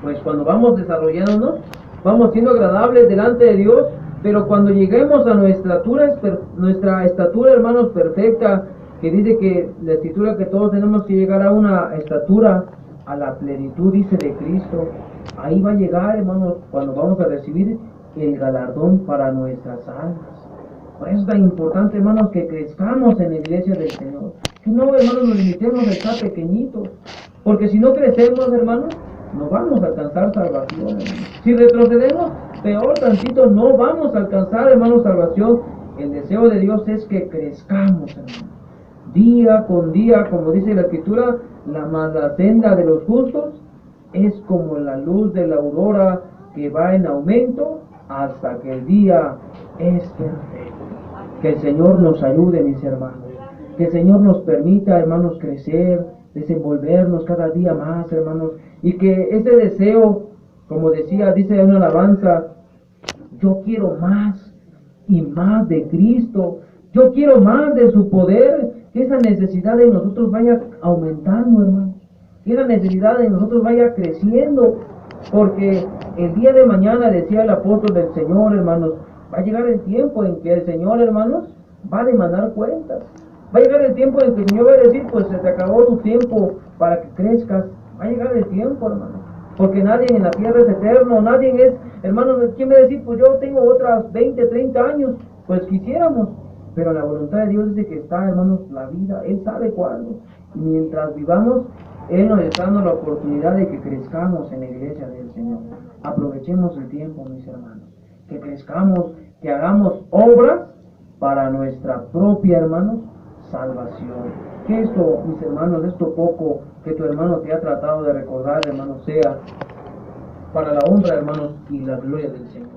Pues cuando vamos desarrollándonos, vamos siendo agradables delante de Dios, pero cuando lleguemos a nuestra estatura, hermanos, perfecta, que dice que la escritura que todos tenemos que llegar a una estatura, a la plenitud, dice, de Cristo, ahí va a llegar, hermanos, cuando vamos a recibir el galardón para nuestras almas. Por eso es tan importante, hermanos, que crezcamos en la iglesia del Señor. Que no, hermanos, nos limitemos a estar pequeñitos, porque si no crecemos, hermanos, no vamos a alcanzar salvación, hermanos. Si retrocedemos, peor tantito, no vamos a alcanzar, hermanos, salvación. El deseo de Dios es que crezcamos, hermanos. día con día, como dice la Escritura, la senda de los justos es como la luz de la aurora que va en aumento hasta que el día es perfecto. Que el Señor nos ayude, mis hermanos. Que el Señor nos permita, hermanos, crecer, desenvolvernos cada día más, hermanos. Y que ese deseo, como decía, dice una alabanza, yo quiero más y más de Cristo. Yo quiero más de su poder. Que esa necesidad de nosotros vaya aumentando, hermanos. Que esa necesidad de nosotros vaya creciendo. Porque el día de mañana, decía el apóstol del Señor, hermanos, va a llegar el tiempo en que el Señor, hermanos, va a demandar cuentas. Va a llegar el tiempo en que el Señor va a decir, pues se te acabó tu tiempo para que crezcas. Va a llegar el tiempo, hermanos. Porque nadie en la tierra es eterno, nadie es, hermanos, ¿quién va a decir? Pues yo tengo otras 20, 30 años. Pues quisiéramos. Pero la voluntad de Dios es de que está, hermanos, la vida. Él sabe cuándo. Y mientras vivamos, Él nos está dando la oportunidad de que crezcamos en la iglesia del Señor. Aprovechemos el tiempo, mis hermanos. Que crezcamos, que hagamos obras para nuestra propia, hermanos, salvación. Que esto, mis hermanos, esto poco que tu hermano te ha tratado de recordar, hermanos, sea para la honra, hermanos, y la gloria del Señor.